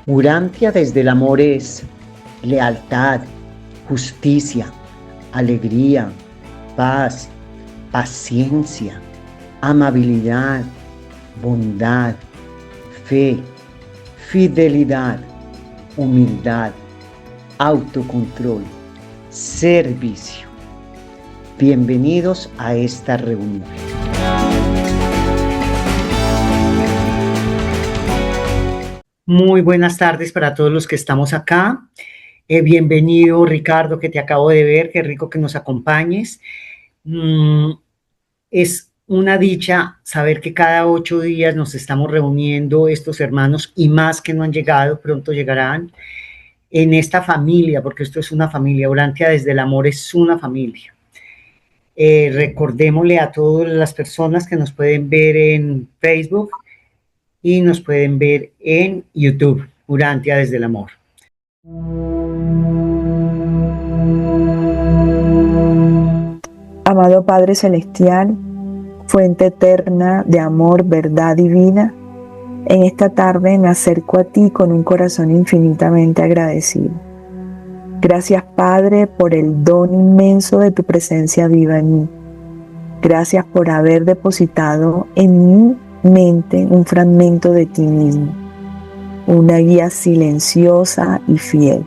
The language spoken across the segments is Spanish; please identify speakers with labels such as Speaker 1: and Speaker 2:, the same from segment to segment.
Speaker 1: Urantia desde el amor es lealtad, justicia, alegría, paz, paciencia, amabilidad, bondad, fe, fidelidad, humildad, autocontrol, servicio. Bienvenidos a esta reunión. Muy buenas tardes para todos los que estamos acá. Bienvenido, Ricardo, que te acabo de ver. Qué rico que nos acompañes. Es una dicha saber que cada 8 días nos estamos reuniendo estos hermanos y más que no han llegado, pronto llegarán, en esta familia, porque esto es una familia. Urantia desde el amor es una familia. Recordémosle a todas las personas que nos pueden ver en Facebook y nos pueden ver en YouTube, Urantia desde el amor.
Speaker 2: Amado Padre Celestial, fuente eterna de amor, verdad divina, en esta tarde me acerco a ti con un corazón infinitamente agradecido. Gracias, Padre, por el don inmenso de tu presencia viva en mí. Gracias por haber depositado en mi mente un fragmento de ti mismo, una guía silenciosa y fiel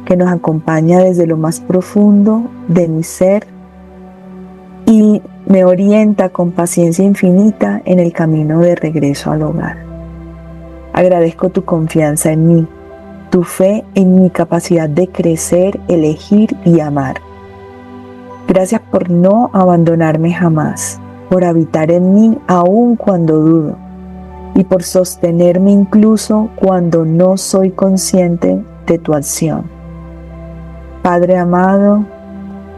Speaker 2: que nos acompaña desde lo más profundo de mi ser y me orienta con paciencia infinita en el camino de regreso al hogar. Agradezco tu confianza en mí, tu fe en mi capacidad de crecer, elegir y amar. Gracias por no abandonarme jamás, por habitar en mí aun cuando dudo y por sostenerme incluso cuando no soy consciente de tu acción. Padre amado,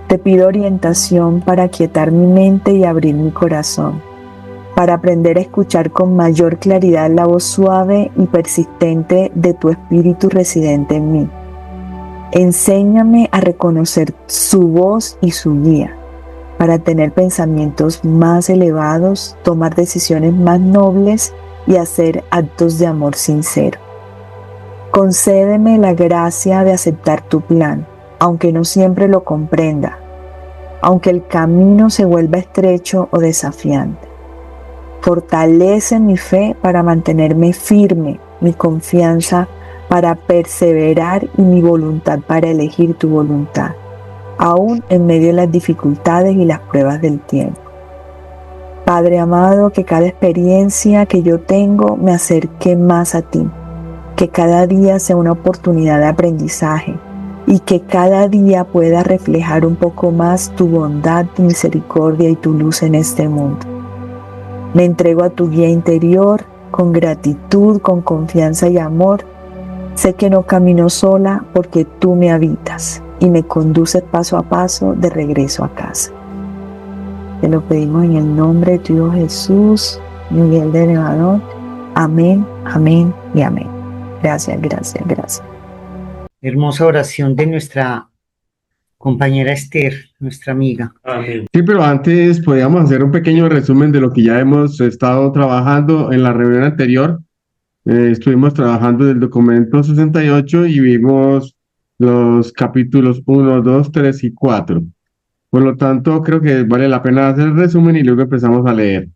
Speaker 2: te pido orientación para aquietar mi mente y abrir mi corazón, para aprender a escuchar con mayor claridad la voz suave y persistente de tu espíritu residente en mí. Enséñame a reconocer su voz y su guía, para tener pensamientos más elevados, tomar decisiones más nobles y hacer actos de amor sincero. Concédeme la gracia de aceptar tu plan, aunque no siempre lo comprenda, aunque el camino se vuelva estrecho o desafiante. Fortalece mi fe para mantenerme firme, mi confianza para perseverar y mi voluntad para elegir tu voluntad, aún en medio de las dificultades y las pruebas del tiempo. Padre amado, que cada experiencia que yo tengo me acerque más a ti, que cada día sea una oportunidad de aprendizaje y que cada día pueda reflejar un poco más tu bondad, tu misericordia y tu luz en este mundo. Me entrego a tu guía interior con gratitud, con confianza y amor. Sé que no camino sola porque tú me habitas y me conduces paso a paso de regreso a casa. Te lo pedimos en el nombre de tu Hijo Jesús, Miguel de Nevadón. Amén, amén y amén. Gracias, gracias, gracias.
Speaker 1: Hermosa oración de nuestra compañera Esther, nuestra amiga.
Speaker 3: Amén. Sí, pero antes podríamos hacer un pequeño resumen de lo que ya hemos estado trabajando en la reunión anterior. Estuvimos trabajando del documento 68 y vimos los capítulos 1, 2, 3 y 4. Por lo tanto, creo que vale la pena hacer el resumen y luego empezamos a leer.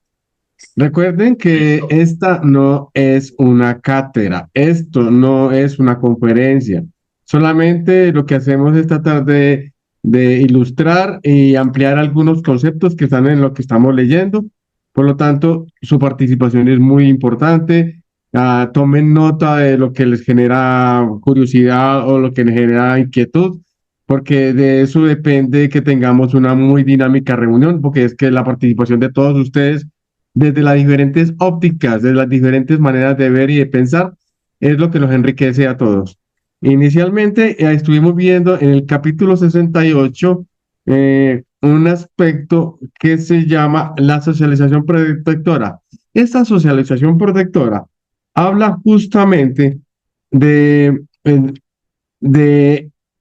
Speaker 3: Recuerden que esta no es una cátedra, esto no es una conferencia. Solamente lo que hacemos es tratar de ilustrar y ampliar algunos conceptos que están en lo que estamos leyendo. Por lo tanto, su participación es muy importante. Tomen nota de lo que les genera curiosidad o lo que les genera inquietud, porque de eso depende que tengamos una muy dinámica reunión, porque es que la participación de todos ustedes, desde las diferentes ópticas, desde las diferentes maneras de ver y de pensar, es lo que nos enriquece a todos. Inicialmente estuvimos viendo en el capítulo 68 un aspecto que se llama la socialización protectora. Esta socialización protectora habla justamente de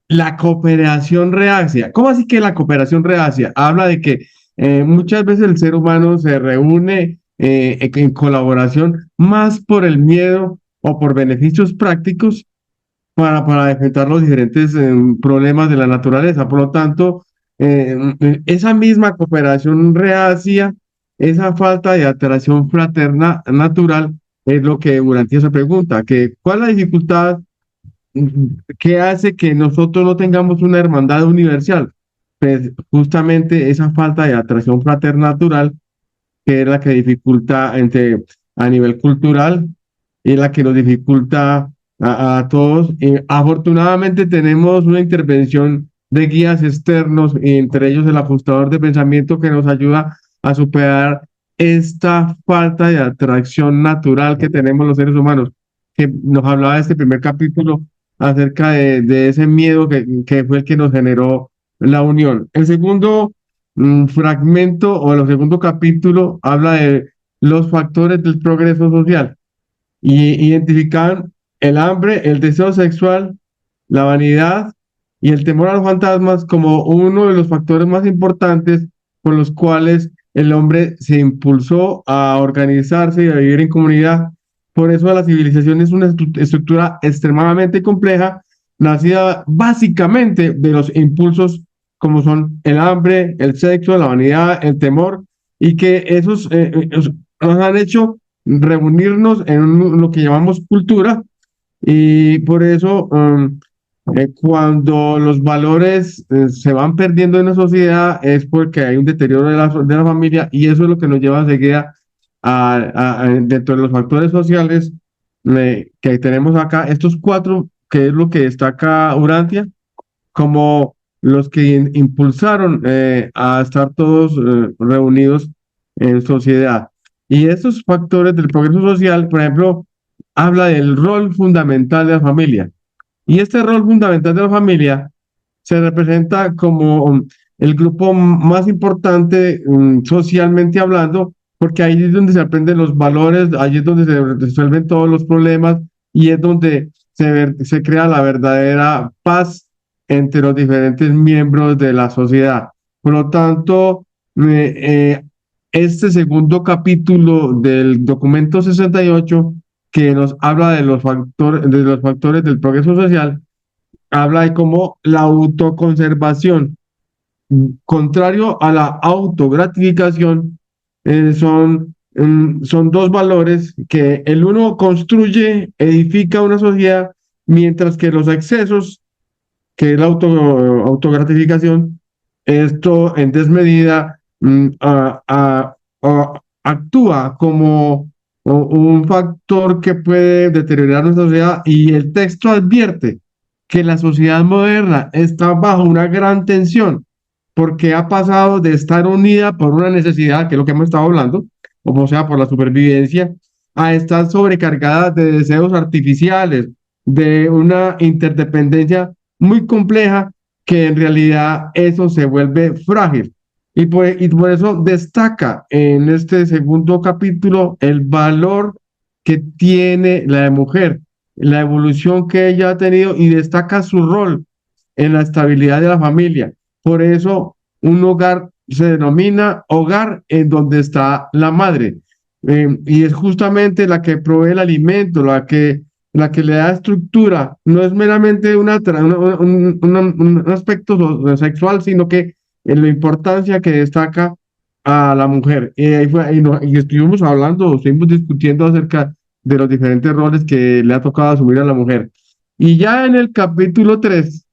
Speaker 3: la cooperación reacia. ¿Cómo así que la cooperación reacia? Habla de que muchas veces el ser humano se reúne en colaboración más por el miedo o por beneficios prácticos para enfrentar los diferentes problemas de la naturaleza. Por lo tanto, esa misma cooperación reacia, esa falta de atracción fraterna natural, es lo que Urantia se pregunta, que ¿cuál es la dificultad que hace que nosotros no tengamos una hermandad universal? Pues justamente esa falta de atracción fraterna natural, que es la que dificulta a nivel cultural y la que nos dificulta a todos. Afortunadamente tenemos una intervención de guías externos, entre ellos el ajustador de pensamiento, que nos ayuda a superar esta falta de atracción natural que tenemos los seres humanos, que nos hablaba de este primer capítulo acerca de ese miedo que fue el que nos generó la unión. El segundo fragmento o el segundo capítulo habla de los factores del progreso social y identifican el hambre, el deseo sexual, la vanidad y el temor a los fantasmas como uno de los factores más importantes por los cuales el hombre se impulsó a organizarse y a vivir en comunidad. Por eso la civilización es una estructura extremadamente compleja, nacida básicamente de los impulsos como son el hambre, el sexo, la vanidad, el temor, y que esos nos han hecho reunirnos en lo que llamamos cultura, y por eso cuando los valores se van perdiendo en la sociedad es porque hay un deterioro de la familia, y eso es lo que nos lleva enseguida dentro de los factores sociales que tenemos acá, estos cuatro, que es lo que destaca Urantia, como los que impulsaron a estar todos reunidos en sociedad. Y estos factores del progreso social, por ejemplo, habla del rol fundamental de la familia. Y este rol fundamental de la familia se representa como el grupo más importante socialmente hablando, porque ahí es donde se aprenden los valores, ahí es donde se resuelven todos los problemas y es donde se crea la verdadera paz entre los diferentes miembros de la sociedad. Por lo tanto, este segundo capítulo del documento 68, que nos habla de los factores del progreso social, habla de cómo la autoconservación, contrario a la autogratificación, son dos valores que el uno construye, edifica una sociedad, mientras que los excesos, que es la autogratificación, esto en desmedida actúa como un factor que puede deteriorar nuestra sociedad, y el texto advierte que la sociedad moderna está bajo una gran tensión porque ha pasado de estar unida por una necesidad, que es lo que hemos estado hablando, o sea, por la supervivencia, a estar sobrecargada de deseos artificiales, de una interdependencia muy compleja, que en realidad eso se vuelve frágil. Y por eso destaca en este segundo capítulo el valor que tiene la mujer, la evolución que ella ha tenido, y destaca su rol en la estabilidad de la familia. Por eso un hogar se denomina hogar en donde está la madre, y es justamente la que provee el alimento, la que le da estructura. No es meramente un aspecto sexual, sino que en la importancia que destaca a la mujer. Y estuvimos hablando, estuvimos discutiendo acerca de los diferentes roles que le ha tocado asumir a la mujer. Y ya en el capítulo 3,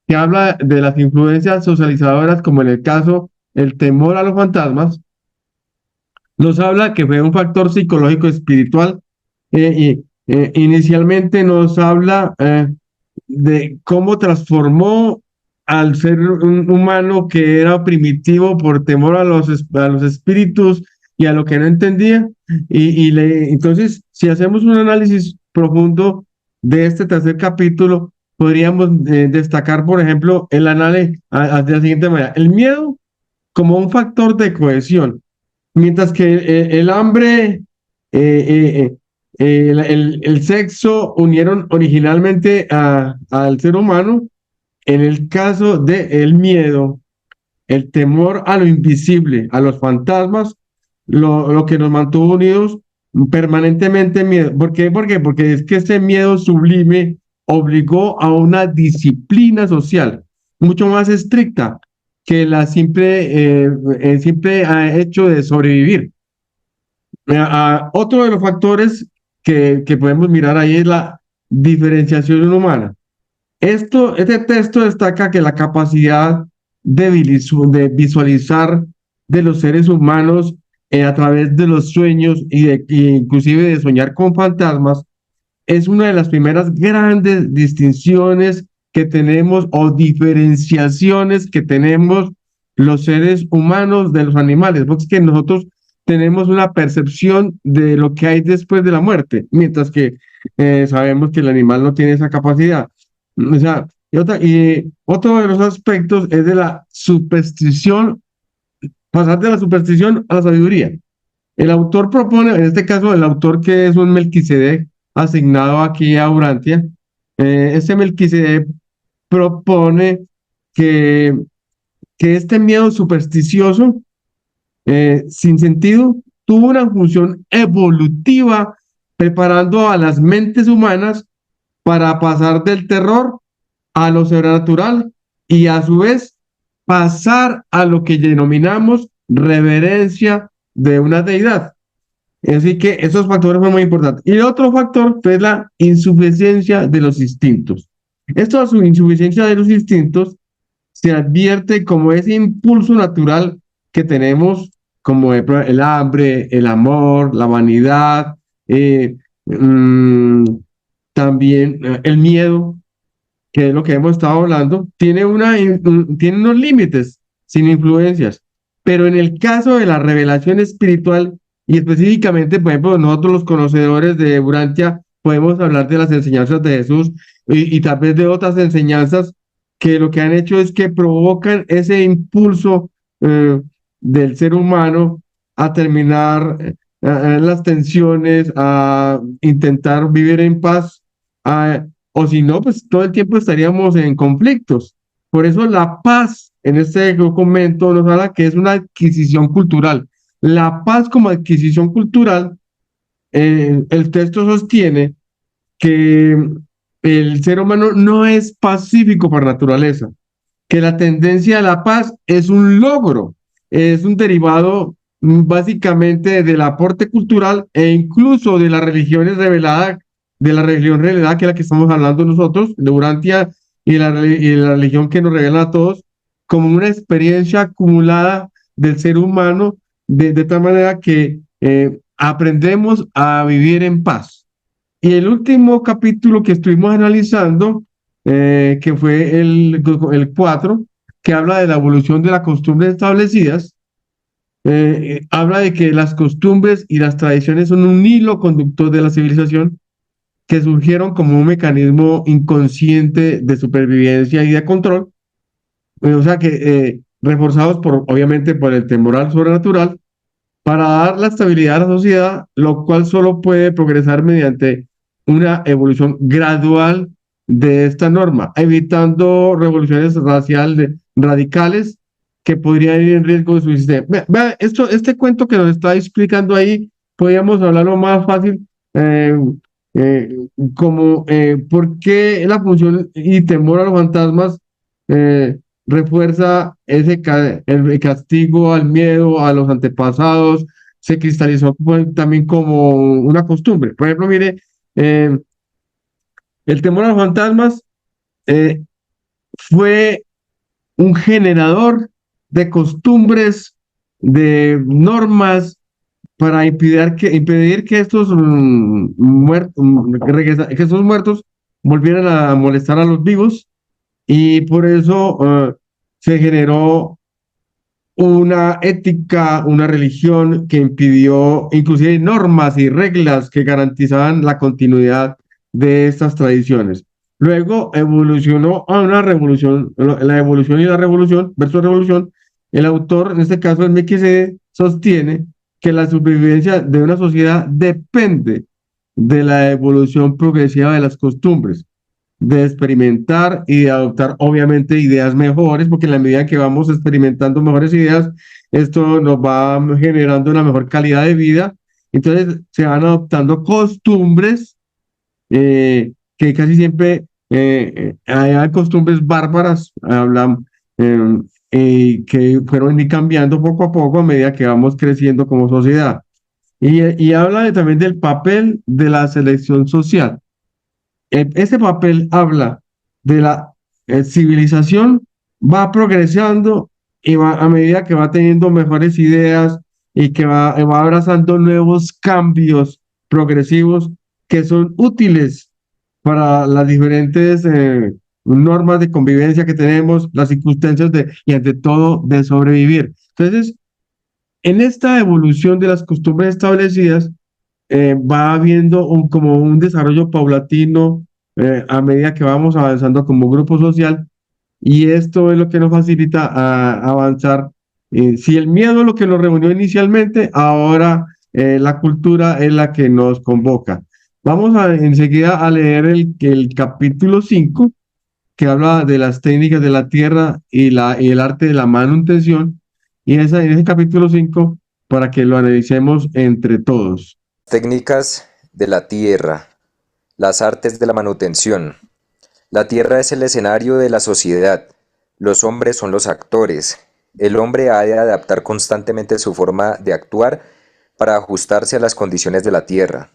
Speaker 3: que habla de las influencias socializadoras, como en el caso el temor a los fantasmas, nos habla que fue un factor psicológico espiritual. Inicialmente nos habla de cómo transformó al ser humano que era primitivo por temor a los espíritus y a lo que no entendía. Entonces, si hacemos un análisis profundo de este tercer capítulo, podríamos destacar, por ejemplo, el análisis de la siguiente manera: el miedo como un factor de cohesión, mientras que el hambre, el sexo unieron originalmente al ser humano. En el caso del miedo, el temor a lo invisible, a los fantasmas, lo que nos mantuvo unidos permanentemente miedo. ¿Por qué? Porque es que ese miedo sublime obligó a una disciplina social mucho más estricta que la simple hecho de sobrevivir. Otro de los factores que podemos mirar ahí es la diferenciación humana. Este texto destaca que la capacidad de visualizar de los seres humanos a través de los sueños y inclusive de soñar con fantasmas es una de las primeras grandes distinciones que tenemos o diferenciaciones que tenemos los seres humanos de los animales, porque es que nosotros tenemos una percepción de lo que hay después de la muerte, mientras que sabemos que el animal no tiene esa capacidad. O sea, y otro de los aspectos es de la superstición, pasar de la superstición a la sabiduría. El autor propone, en este caso, el autor que es un Melquisedec asignado aquí a Urantia, ese Melquisedec propone que, que este miedo supersticioso, sin sentido, tuvo una función evolutiva preparando a las mentes humanas para pasar del terror a lo sobrenatural y a su vez pasar a lo que denominamos reverencia de una deidad. Así que esos factores son muy importantes. Y el otro factor es la insuficiencia de los instintos. Esto, su insuficiencia de los instintos, se advierte como ese impulso natural que tenemos, como el hambre, el amor, la vanidad, también el miedo, que es lo que hemos estado hablando, tiene unos límites sin influencias. Pero en el caso de la revelación espiritual, y específicamente, por ejemplo, nosotros los conocedores de Urantia, podemos hablar de las enseñanzas de Jesús y tal vez de otras enseñanzas que lo que han hecho es que provocan ese impulso del ser humano a terminar las tensiones, a intentar vivir en paz, o si no, pues todo el tiempo estaríamos en conflictos. Por eso la paz en este documento nos habla que es una adquisición cultural. La paz como adquisición cultural, el texto sostiene que el ser humano no es pacífico por naturaleza, que la tendencia a la paz es un logro, es un derivado básicamente del aporte cultural e incluso de las religiones reveladas, de la religión revelada, que es la que estamos hablando nosotros, de Urantia y la religión que nos revela a todos, como una experiencia acumulada del ser humano, de tal manera que aprendemos a vivir en paz. Y el último capítulo que estuvimos analizando, que fue el 4, que habla de la evolución de las costumbres establecidas, habla de que las costumbres y las tradiciones son un hilo conductor de la civilización que surgieron como un mecanismo inconsciente de supervivencia y de control, o sea que reforzados obviamente por el temporal sobrenatural, para dar la estabilidad a la sociedad, lo cual solo puede progresar mediante una evolución gradual de esta norma, evitando revoluciones radicales que podrían ir en riesgo de su sistema. Vea, este cuento que nos está explicando ahí, podríamos hablarlo más fácil, como por qué la función y temor a los fantasmas refuerza el castigo al miedo, a los antepasados, se cristalizó también como una costumbre. Por ejemplo, mire, el temor a los fantasmas fue un generador de costumbres, de normas para impedir que estos muertos volvieran a molestar a los vivos, y por eso se generó una ética, una religión que impidió inclusive normas y reglas que garantizaban la continuidad de estas tradiciones. Luego evolucionó a una revolución, la evolución y la revolución versus revolución. El autor, en este caso el Melquisedec, sostiene que la supervivencia de una sociedad depende de la evolución progresiva de las costumbres, de experimentar y de adoptar obviamente ideas mejores, porque en la medida que vamos experimentando mejores ideas, esto nos va generando una mejor calidad de vida Entonces se van adoptando costumbres que casi siempre hay costumbres bárbaras, que fueron y cambiando poco a poco a medida que vamos creciendo como sociedad. Y habla también del papel de la selección social. Ese papel habla de la civilización, va progresando y va, a medida que va teniendo mejores ideas y que va abrazando nuevos cambios progresivos que son útiles para las diferentes normas de convivencia que tenemos, las circunstancias y ante todo de sobrevivir. Entonces, en esta evolución de las costumbres establecidas, va habiendo como un desarrollo paulatino a medida que vamos avanzando como grupo social y esto es lo que nos facilita avanzar. Si el miedo es lo que nos reunió inicialmente, ahora la cultura es la que nos convoca. Vamos enseguida a leer el capítulo 5 que habla de las técnicas de la tierra y el arte de la manutención y en ese capítulo 5 para que lo analicemos entre todos.
Speaker 4: Técnicas de la tierra, las artes de la manutención. La tierra es el escenario de la sociedad, los hombres son los actores. El hombre ha de adaptar constantemente su forma de actuar para ajustarse a las condiciones de la tierra.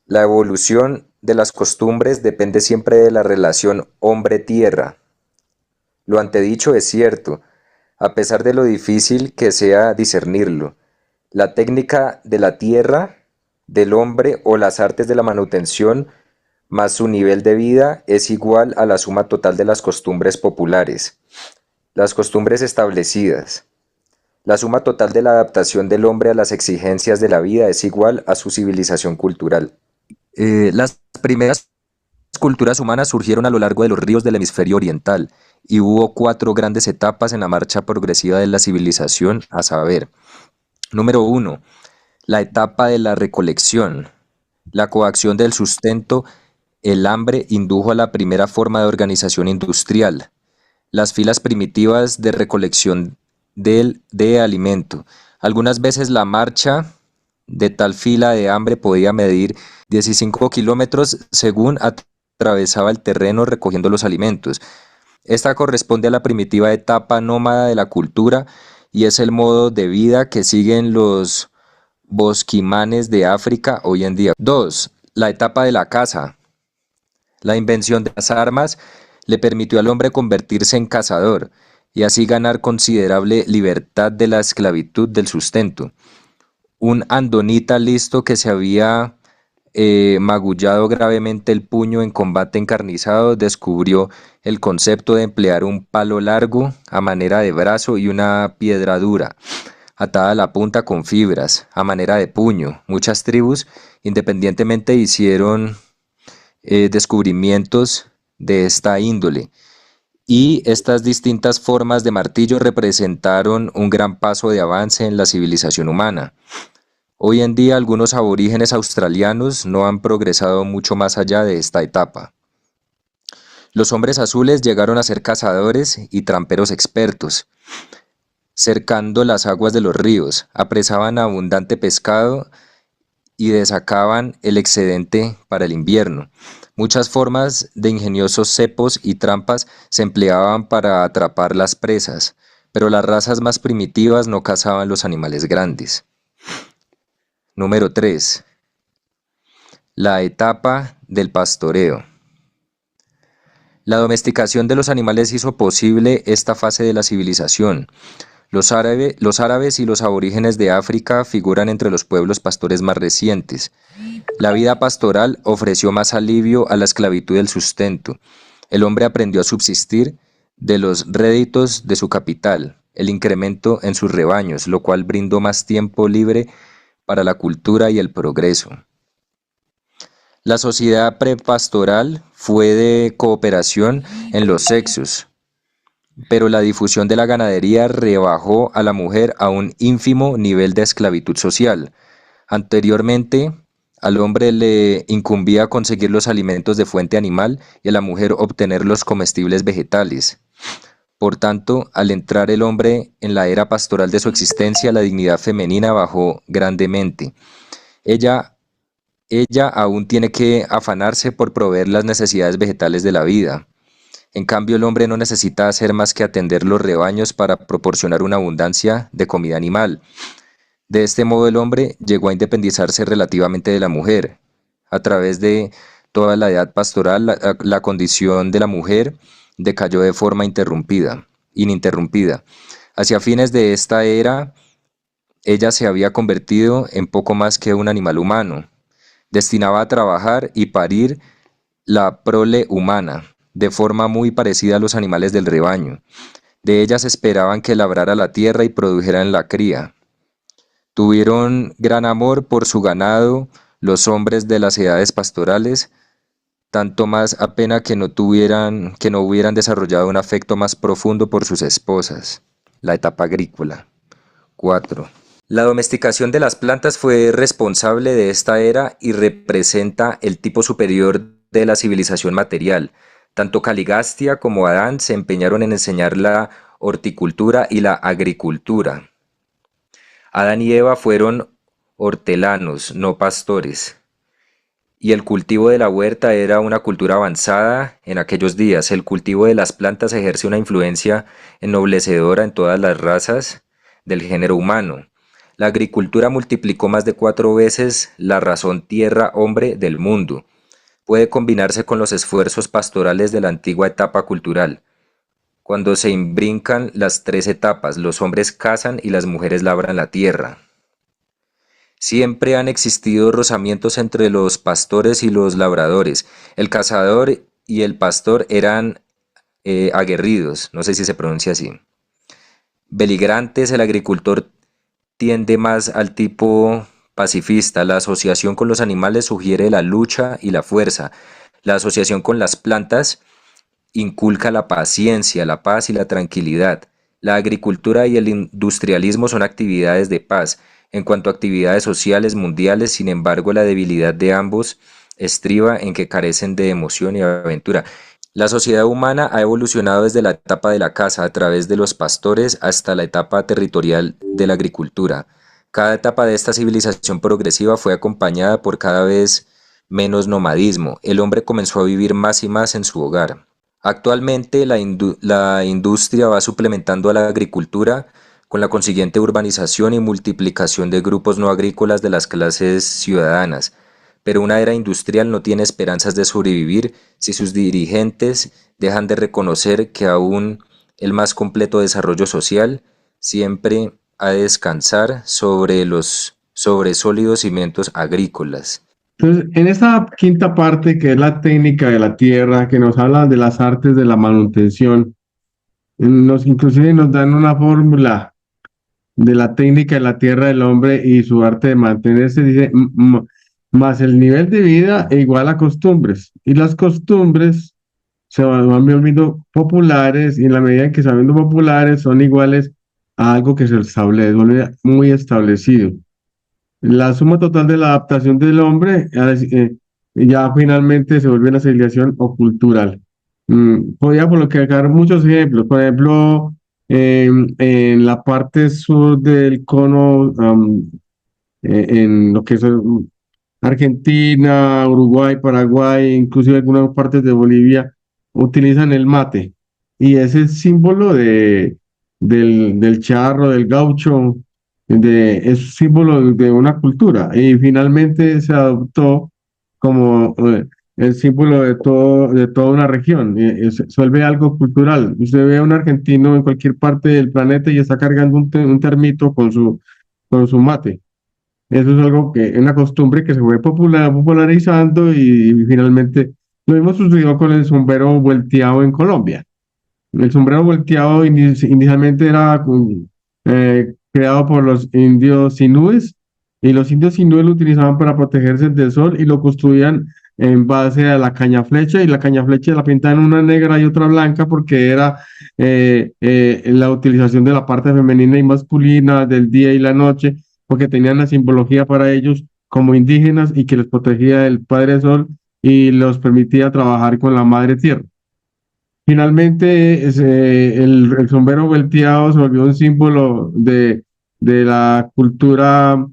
Speaker 4: La evolución de las costumbres depende siempre de la relación hombre-tierra. Lo antedicho es cierto, a pesar de lo difícil que sea discernirlo. La técnica de la tierra, del hombre o las artes de la manutención, más su nivel de vida es igual a la suma total de las costumbres populares. Las costumbres establecidas. La suma total de la adaptación del hombre a las exigencias de la vida es igual a su civilización cultural. Las primeras culturas humanas surgieron a lo largo de los ríos del hemisferio oriental y hubo 4 grandes etapas en la marcha progresiva de la civilización, a saber: número 1. La etapa de la recolección. La coacción del sustento, el hambre, indujo a la primera forma de organización industrial, las filas primitivas de recolección de alimento. Algunas veces la marcha de tal fila de hambre podía medir 15 kilómetros según atravesaba el terreno recogiendo los alimentos. Esta corresponde a la primitiva etapa nómada de la cultura y es el modo de vida que siguen los bosquimanes de África hoy en día. 2. La etapa de la caza. La invención de las armas le permitió al hombre convertirse en cazador y así ganar considerable libertad de la esclavitud del sustento. Un andonita listo que se había magullado gravemente el puño en combate encarnizado descubrió el concepto de emplear un palo largo a manera de brazo y una piedra dura, atada a la punta con fibras, a manera de puño. Muchas tribus independientemente hicieron descubrimientos de esta índole, y estas distintas formas de martillo representaron un gran paso de avance en la civilización humana. Hoy en día algunos aborígenes australianos no han progresado mucho más allá de esta etapa. Los hombres azules llegaron a ser cazadores y tramperos expertos. Cercando las aguas de los ríos, apresaban abundante pescado y desacaban el excedente para el invierno. Muchas formas de ingeniosos cepos y trampas se empleaban para atrapar las presas, pero las razas más primitivas no cazaban los animales grandes. Número 3. La etapa del pastoreo. La domesticación de los animales hizo posible esta fase de la civilización. Los árabes y los aborígenes de África figuran entre los pueblos pastores más recientes. La vida pastoral ofreció más alivio a la esclavitud del sustento. El hombre aprendió a subsistir de los réditos de su capital, el incremento en sus rebaños, lo cual brindó más tiempo libre para la cultura y el progreso. La sociedad prepastoral fue de cooperación en los sexos, pero la difusión de la ganadería rebajó a la mujer a un ínfimo nivel de esclavitud social. Anteriormente, al hombre le incumbía conseguir los alimentos de fuente animal y a la mujer obtener los comestibles vegetales. Por tanto, al entrar el hombre en la era pastoral de su existencia, la dignidad femenina bajó grandemente. Ella, ella aún tiene que afanarse por proveer las necesidades vegetales de la vida. En cambio, el hombre no necesita hacer más que atender los rebaños para proporcionar una abundancia de comida animal. De este modo, el hombre llegó a independizarse relativamente de la mujer. A través de toda la edad pastoral, la condición de la mujer decayó de forma ininterrumpida. Hacia fines de esta era, ella se había convertido en poco más que un animal humano. Destinaba a trabajar y parir la prole humana, de forma muy parecida a los animales del rebaño. De ellas esperaban que labrara la tierra y produjeran la cría. Tuvieron gran amor por su ganado los hombres de las edades pastorales, tanto más apena que no hubieran desarrollado un afecto más profundo por sus esposas. La etapa agrícola. 4. La domesticación de las plantas fue responsable de esta era y representa el tipo superior de la civilización material. Tanto Caligastia como Adán se empeñaron en enseñar la horticultura y la agricultura. Adán y Eva fueron hortelanos, no pastores. Y el cultivo de la huerta era una cultura avanzada en aquellos días. El cultivo de las plantas ejerce una influencia ennoblecedora en todas las razas del género humano. La agricultura multiplicó más de 4 veces la razón tierra-hombre del mundo. Puede combinarse con los esfuerzos pastorales de la antigua etapa cultural. Cuando se imbrincan las 3 etapas, los hombres cazan y las mujeres labran la tierra. Siempre han existido rozamientos entre los pastores y los labradores. El cazador y el pastor eran aguerridos, no sé si se pronuncia así. Beligrantes, el agricultor tiende más al tipo pacifista. La asociación con los animales sugiere la lucha y la fuerza. La asociación con las plantas inculca la paciencia, la paz y la tranquilidad. La agricultura y el industrialismo son actividades de paz. En cuanto a actividades sociales mundiales, sin embargo, la debilidad de ambos estriba en que carecen de emoción y aventura. La sociedad humana ha evolucionado desde la etapa de la caza a través de los pastores hasta la etapa territorial de la agricultura. Cada etapa de esta civilización progresiva fue acompañada por cada vez menos nomadismo. El hombre comenzó a vivir más y más en su hogar. Actualmente la industria va suplementando a la agricultura con la consiguiente urbanización y multiplicación de grupos no agrícolas de las clases ciudadanas. Pero una era industrial no tiene esperanzas de sobrevivir si sus dirigentes dejan de reconocer que aún el más completo desarrollo social siempre ha de descansar sobre sólidos cimientos agrícolas.
Speaker 3: Entonces, en esta quinta parte, que es la técnica de la tierra, que nos habla de las artes de la manutención, inclusive nos dan una fórmula de la técnica de la tierra del hombre y su arte de mantenerse, dice, más el nivel de vida e igual a costumbres. Y las costumbres se van volviendo populares, y en la medida en que se van viendo populares, son iguales a algo que se vuelve muy establecido. La suma total de la adaptación del hombre ya finalmente se vuelve una civilización o cultural. Podría colocar muchos ejemplos. Por ejemplo, en la parte sur del cono, en lo que es Argentina, Uruguay, Paraguay, inclusive algunas partes de Bolivia, utilizan el mate. Y ese es símbolo del charro, del gaucho, es símbolo de una cultura. Y finalmente se adoptó como el símbolo de toda una región. Se vuelve algo cultural. Usted ve a un argentino en cualquier parte del planeta y está cargando un termito con su mate. Eso es algo que es una costumbre que se fue popularizando, y finalmente lo mismo sucedió con el sombrero volteado en Colombia. El sombrero volteado inicialmente era creado por los indios sinúes, y los indios sinúes lo utilizaban para protegerse del sol y lo construían en base a la caña flecha, y la caña flecha la pintaban una negra y otra blanca porque era la utilización de la parte femenina y masculina del día y la noche, porque tenían la simbología para ellos como indígenas y que les protegía del Padre Sol y los permitía trabajar con la Madre Tierra. Finalmente, el sombrero volteado se volvió un símbolo de la cultura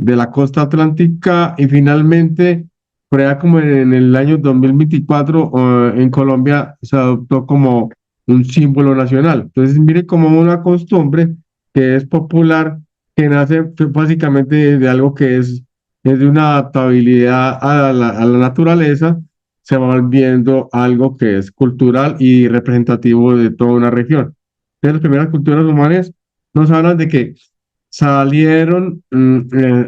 Speaker 3: de la costa atlántica y finalmente, por allá como en el año 2024, en Colombia se adoptó como un símbolo nacional. Entonces, mire como una costumbre que es popular, que nace básicamente de algo que es de una adaptabilidad a la naturaleza, se va volviendo algo que es cultural y representativo de toda una región. Entonces, las primeras culturas humanas nos hablan de que salieron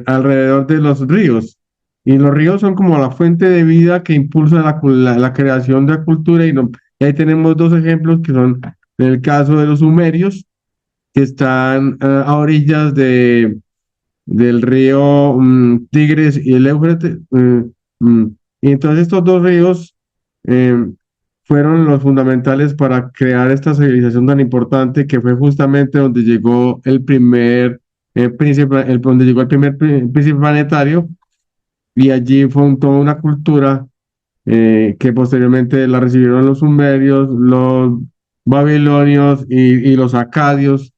Speaker 3: alrededor de los ríos. Y los ríos son como la fuente de vida que impulsa la creación de la cultura. Y ahí tenemos dos ejemplos que son en el caso de los sumerios, que están a orillas del río Tigres y el Éufrates. Mm, y entonces estos dos ríos eh, fueron los fundamentales para crear esta civilización tan importante que fue justamente donde llegó el primer príncipe, donde llegó el primer príncipe planetario y allí fue toda una cultura que posteriormente la recibieron los sumerios, los babilonios y los acadios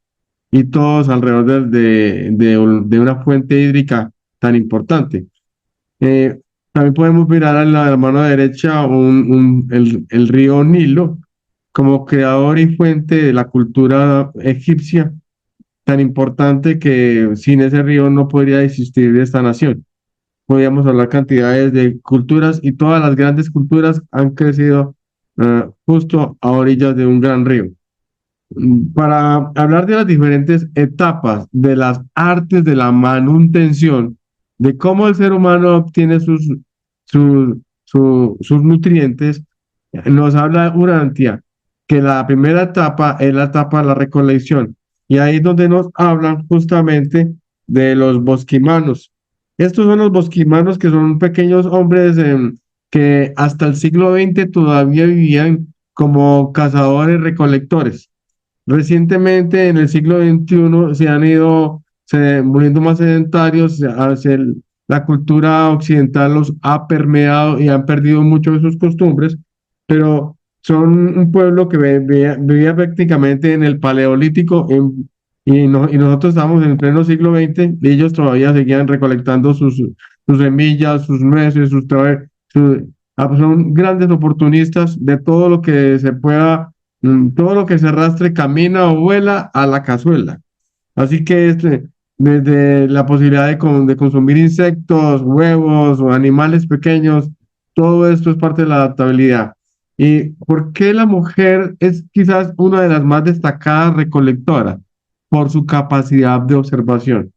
Speaker 3: y todos alrededor de una fuente hídrica tan importante. También podemos mirar a la mano derecha el río Nilo como creador y fuente de la cultura egipcia, tan importante que sin ese río no podría existir esta nación. Podríamos hablar cantidades de culturas y todas las grandes culturas han crecido justo a orillas de un gran río. Para hablar de las diferentes etapas de las artes de la manutención, de cómo el ser humano obtiene sus nutrientes, nos habla Urantia que la primera etapa es la etapa de la recolección. Y ahí es donde nos hablan justamente de los bosquimanos. Estos son los bosquimanos que son pequeños hombres que hasta el siglo XX todavía vivían como cazadores recolectores. Recientemente, en el siglo XXI, se han ido volviendo más sedentarios, la cultura occidental los ha permeado y han perdido mucho de sus costumbres, pero son un pueblo que vivía prácticamente en el Paleolítico y nosotros estamos en el pleno siglo XX y ellos todavía seguían recolectando sus semillas, sus nueces, son grandes oportunistas de todo lo que se pueda. Todo lo que se arrastre, camina o vuela a la cazuela. Así que desde la posibilidad de consumir insectos, huevos o animales pequeños, todo esto es parte de la adaptabilidad. ¿Y por qué la mujer es quizás una de las más destacadas recolectoras? Por su capacidad de observación.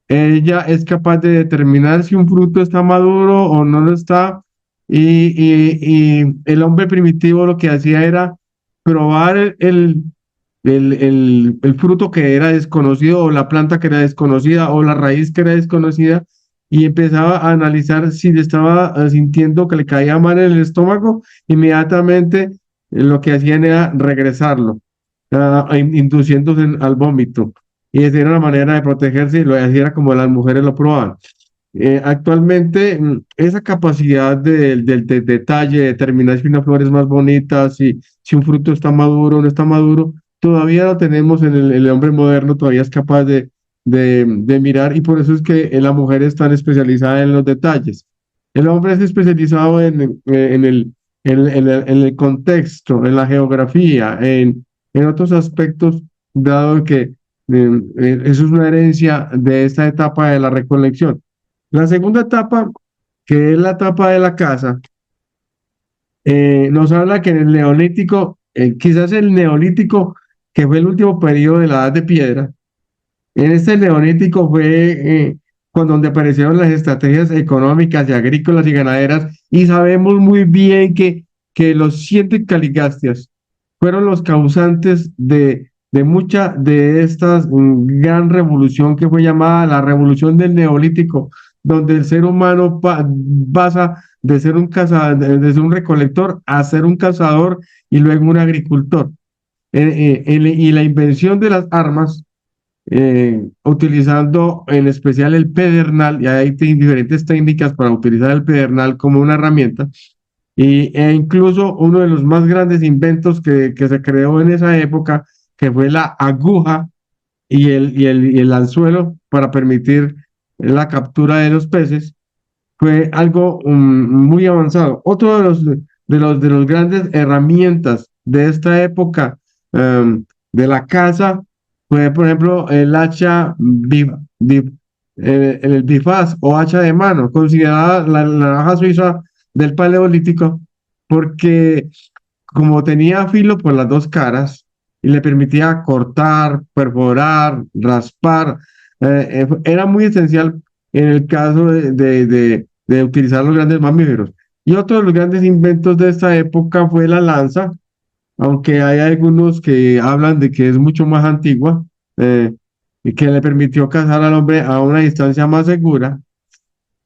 Speaker 3: Ella es capaz de determinar si un fruto está maduro o no lo está. Y el hombre primitivo lo que hacía era probar el fruto que era desconocido o la planta que era desconocida o la raíz que era desconocida y empezaba a analizar si le estaba sintiendo que le caía mal en el estómago, inmediatamente lo que hacían era regresarlo, induciéndose al vómito. Y esa era una manera de protegerse y lo hacía como las mujeres lo probaban. Actualmente, esa capacidad del detalle, de determinar si una flor es más bonita, si un fruto está maduro o no está maduro, todavía lo tenemos en el hombre moderno, todavía es capaz de mirar y por eso es que la mujer es tan especializada en los detalles. El hombre es especializado en el contexto, en la geografía, en otros aspectos, dado que eso es una herencia de esta etapa de la recolección. La segunda etapa, que es la etapa de la caza, nos habla que en el Neolítico, quizás el Neolítico, que fue el último periodo de la Edad de Piedra, en este Neolítico fue cuando donde aparecieron las estrategias económicas y agrícolas y ganaderas, y sabemos muy bien que los 7 caligastias fueron los causantes de mucha de estas gran revolución que fue llamada la revolución del Neolítico, donde el ser humano pasa de ser un cazador, de ser un recolector a ser un cazador y luego un agricultor. Y la invención de las armas, utilizando en especial el pedernal, y hay diferentes técnicas para utilizar el pedernal como una herramienta, e incluso uno de los más grandes inventos que se creó en esa época, que fue la aguja y el anzuelo para permitir la captura de los peces, fue algo muy avanzado. Otro de los grandes herramientas de esta época de la caza fue, por ejemplo, el hacha el bifaz o hacha de mano, considerada la navaja suiza del Paleolítico, porque como tenía filo por las dos caras y le permitía cortar, perforar, raspar, era muy esencial en el caso de utilizar los grandes mamíferos. Y otro de los grandes inventos de esta época fue la lanza, aunque hay algunos que hablan de que es mucho más antigua, y que le permitió cazar al hombre a una distancia más segura.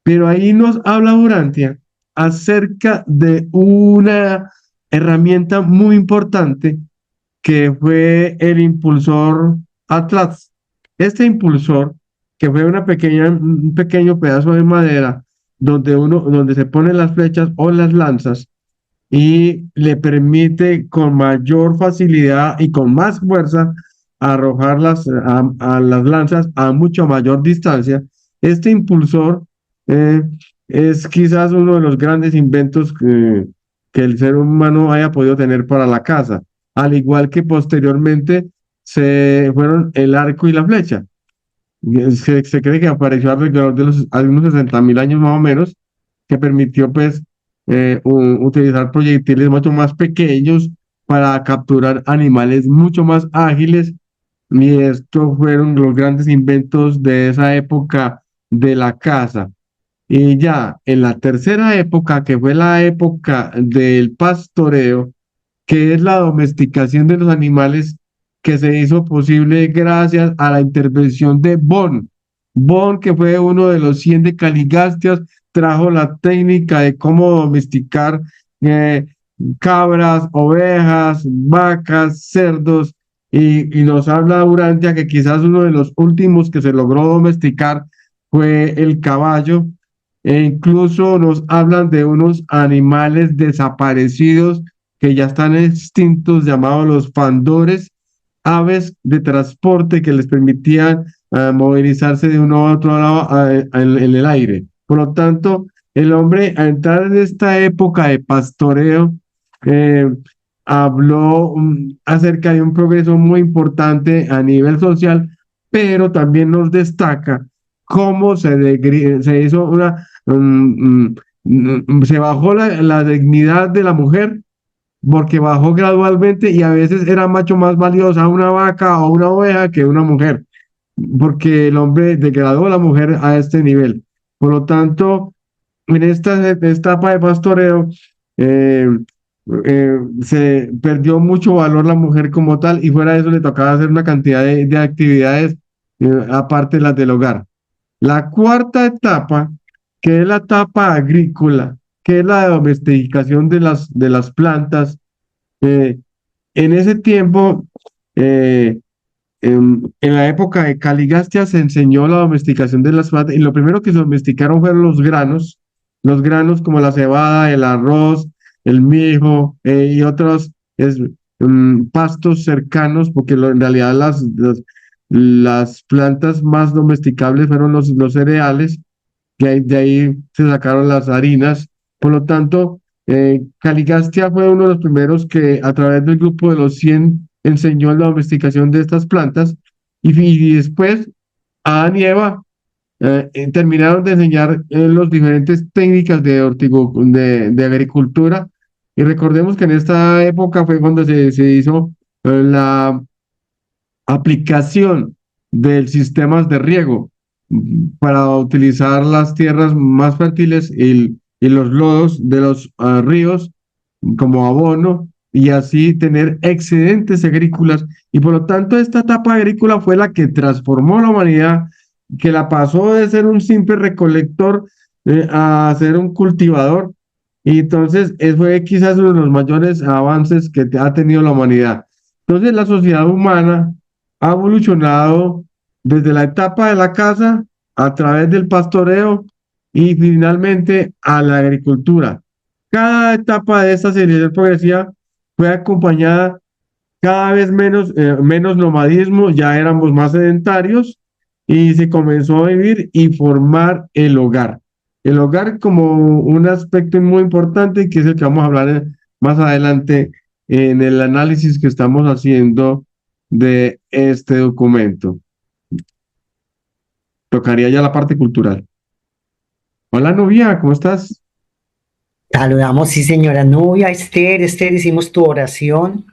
Speaker 3: Pero ahí nos habla Urantia acerca de una herramienta muy importante que fue el impulsor Atlas. Este impulsor, que fue un pequeño pedazo de madera donde se ponen las flechas o las lanzas y le permite con mayor facilidad y con más fuerza arrojar a las lanzas a mucho mayor distancia. Este impulsor eh, es quizás uno de los grandes inventos que el ser humano haya podido tener para la caza, al igual que posteriormente se fueron el arco y la flecha. Se cree que apareció alrededor de algunos 60.000 años más o menos, que permitió pues utilizar proyectiles mucho más pequeños para capturar animales mucho más ágiles, y estos fueron los grandes inventos de esa época de la caza. Y ya en la tercera época, que fue la época del pastoreo, que es la domesticación de los animales, que se hizo posible gracias a la intervención de Bon. Bon, que fue uno de los 100 de Caligastias, trajo la técnica de cómo domesticar eh, cabras, ovejas, vacas, cerdos, y nos habla Urantia que quizás uno de los últimos que se logró domesticar fue el caballo, e incluso nos hablan de unos animales desaparecidos que ya están extintos, llamados los pandores, aves de transporte que les permitían movilizarse de uno a otro lado en el aire. Por lo tanto, el hombre, al entrar en esta época de pastoreo, eh, habló acerca de un progreso muy importante a nivel social, pero también nos destaca cómo se hizo se bajó la dignidad de la mujer, porque bajó gradualmente y a veces era mucho más valiosa una vaca o una oveja que una mujer, porque el hombre degradó a la mujer a este nivel. Por lo tanto, en esta etapa de pastoreo, eh, se perdió mucho valor la mujer como tal, y fuera de eso le tocaba hacer una cantidad de actividades aparte de las del hogar. La cuarta etapa, que es la etapa agrícola, que es la domesticación de las plantas, eh, en ese tiempo, eh, en la época de Caligastia, se enseñó la domesticación de las plantas, y lo primero que se domesticaron fueron los granos como la cebada, el arroz, el mijo, y otros pastos cercanos, porque en realidad las plantas más domesticables fueron los cereales, que de ahí se sacaron las harinas. Por lo tanto, Caligastia fue uno de los primeros que a través del grupo de los 100 enseñó la domesticación de estas plantas, y después Adán y Eva terminaron de enseñar las diferentes técnicas de agricultura. Y recordemos que en esta época fue cuando se hizo la aplicación de sistemas de riego para utilizar las tierras más fértiles y los lodos de los ríos como abono, y así tener excedentes agrícolas. Y por lo tanto, esta etapa agrícola fue la que transformó la humanidad, que la pasó de ser un simple recolector a ser un cultivador. Y entonces, fue quizás uno de los mayores avances que ha tenido la humanidad. Entonces, la sociedad humana ha evolucionado desde la etapa de la caza, a través del pastoreo y finalmente a la agricultura. Cada etapa de esta civilización progresiva fue acompañada cada vez menos nomadismo, ya éramos más sedentarios, y se comenzó a vivir y formar el hogar. El hogar como un aspecto muy importante que es el que vamos a hablar más adelante en el análisis que estamos haciendo de este documento. Tocaría ya la parte cultural. Hola, Nubia, ¿cómo estás?
Speaker 1: Saludamos, sí, señora Nubia, Esther. Esther, hicimos tu oración.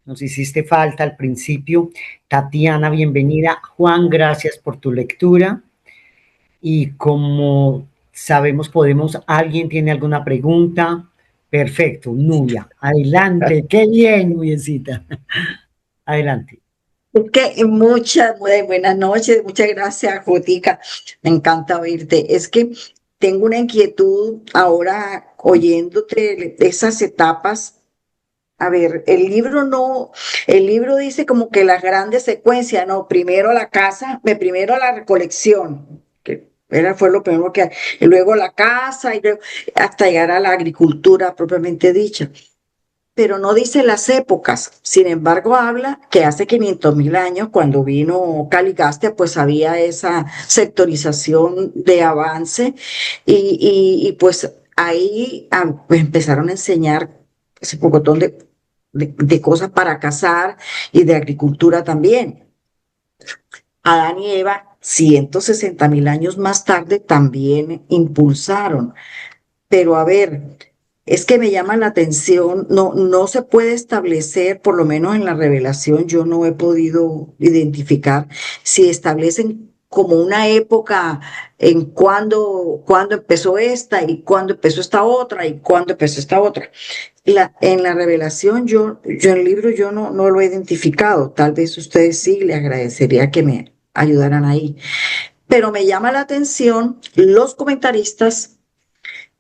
Speaker 1: Nos hiciste falta al principio. Tatiana, bienvenida. Juan, gracias por tu lectura. Y como sabemos, ¿alguien tiene alguna pregunta? Perfecto, Nubia, adelante. Qué bien, Nubiecita. Adelante.
Speaker 5: Muy buenas noches, muchas gracias, Jotica. Me encanta oírte. Es que tengo una inquietud ahora oyéndote esas etapas. A ver, el libro dice como que las grandes secuencias, ¿no? Primero la casa, primero la recolección, fue lo primero y luego la casa, y luego hasta llegar a la agricultura propiamente dicha, pero no dice las épocas. Sin embargo, habla que hace 500.000 años, cuando vino Caligastia, pues había esa sectorización de avance y pues ahí pues empezaron a enseñar ese pocotón de cosas para cazar y de agricultura también. Adán y Eva, 160.000 años más tarde, también impulsaron. Pero a ver, es que me llama la atención, no se puede establecer, por lo menos en la revelación, yo no he podido identificar si establecen como una época en cuándo empezó esta y cuándo empezó esta otra y cuándo empezó esta otra. En la revelación, en el libro yo no lo he identificado. Tal vez ustedes sí, le agradecería que me ayudaran ahí. Pero me llama la atención los comentaristas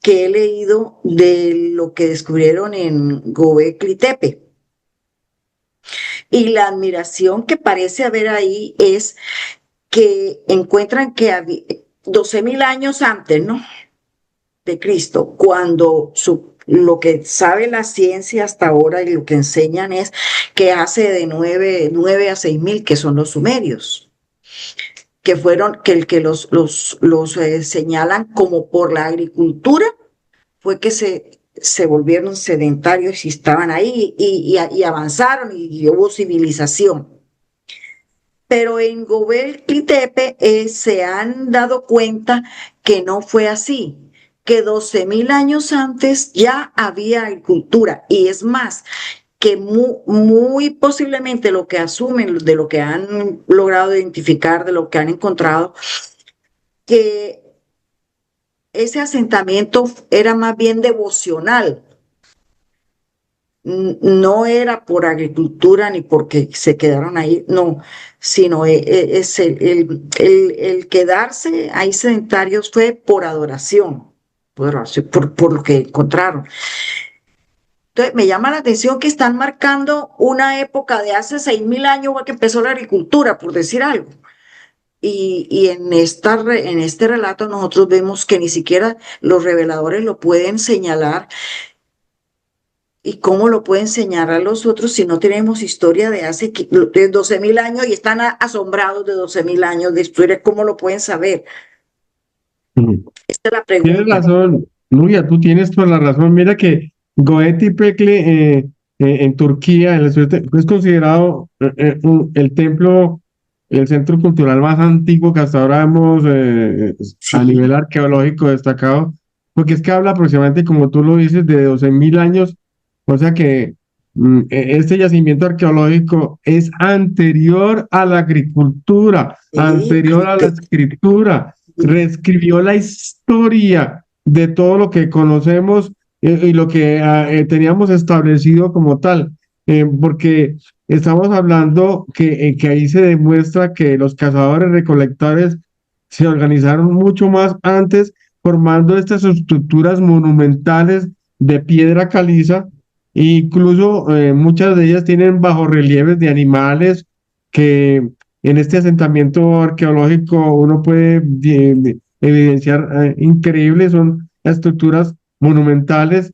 Speaker 5: que he leído de lo que descubrieron en Göbekli Tepe. Y la admiración que parece haber ahí es que encuentran que 12.000 años antes, ¿no?, de Cristo, cuando lo que sabe la ciencia hasta ahora y lo que enseñan es que hace de 9 a 6.000, que son los sumerios, que fueron, que los señalan como por la agricultura, fue que se volvieron sedentarios y estaban ahí y avanzaron y hubo civilización. Pero en Göbekli Tepe se han dado cuenta que no fue así, que 12.000 años antes ya había agricultura, y es más, que muy posiblemente lo que asumen, de lo que han logrado identificar, de lo que han encontrado, que ese asentamiento era más bien devocional. No era por agricultura ni porque se quedaron ahí, no, sino es el quedarse ahí sedentarios fue por adoración, por lo que encontraron. Entonces, me llama la atención que están marcando una época de hace 6.000 años que empezó la agricultura, por decir algo. Y en este relato nosotros vemos que ni siquiera los reveladores lo pueden señalar. ¿Y cómo lo pueden señalar los otros si no tenemos historia de hace 12.000 años y están asombrados de 12.000 años de historia? ¿Cómo lo pueden saber? Esta es la
Speaker 3: Tienes
Speaker 5: pregunta.
Speaker 3: razón, Nuria, tú tienes toda la razón. Mira que Göbekli Tepe en Turquía es considerado el templo, el centro cultural más antiguo que hasta ahora hemos a
Speaker 5: Sí,
Speaker 3: nivel arqueológico destacado, porque es que habla aproximadamente, como tú lo dices, de 12.000 años, o sea que este yacimiento arqueológico es anterior a la agricultura,
Speaker 5: sí,
Speaker 3: anterior a la escritura,
Speaker 5: sí,
Speaker 3: reescribió la historia de todo lo que conocemos y lo que teníamos establecido como tal, porque estamos hablando que ahí se demuestra que los cazadores recolectores se organizaron mucho más antes, formando estas estructuras monumentales de piedra caliza, e incluso muchas de ellas tienen bajorrelieves de animales que en este asentamiento arqueológico uno puede evidenciar increíbles, son estructuras monumentales,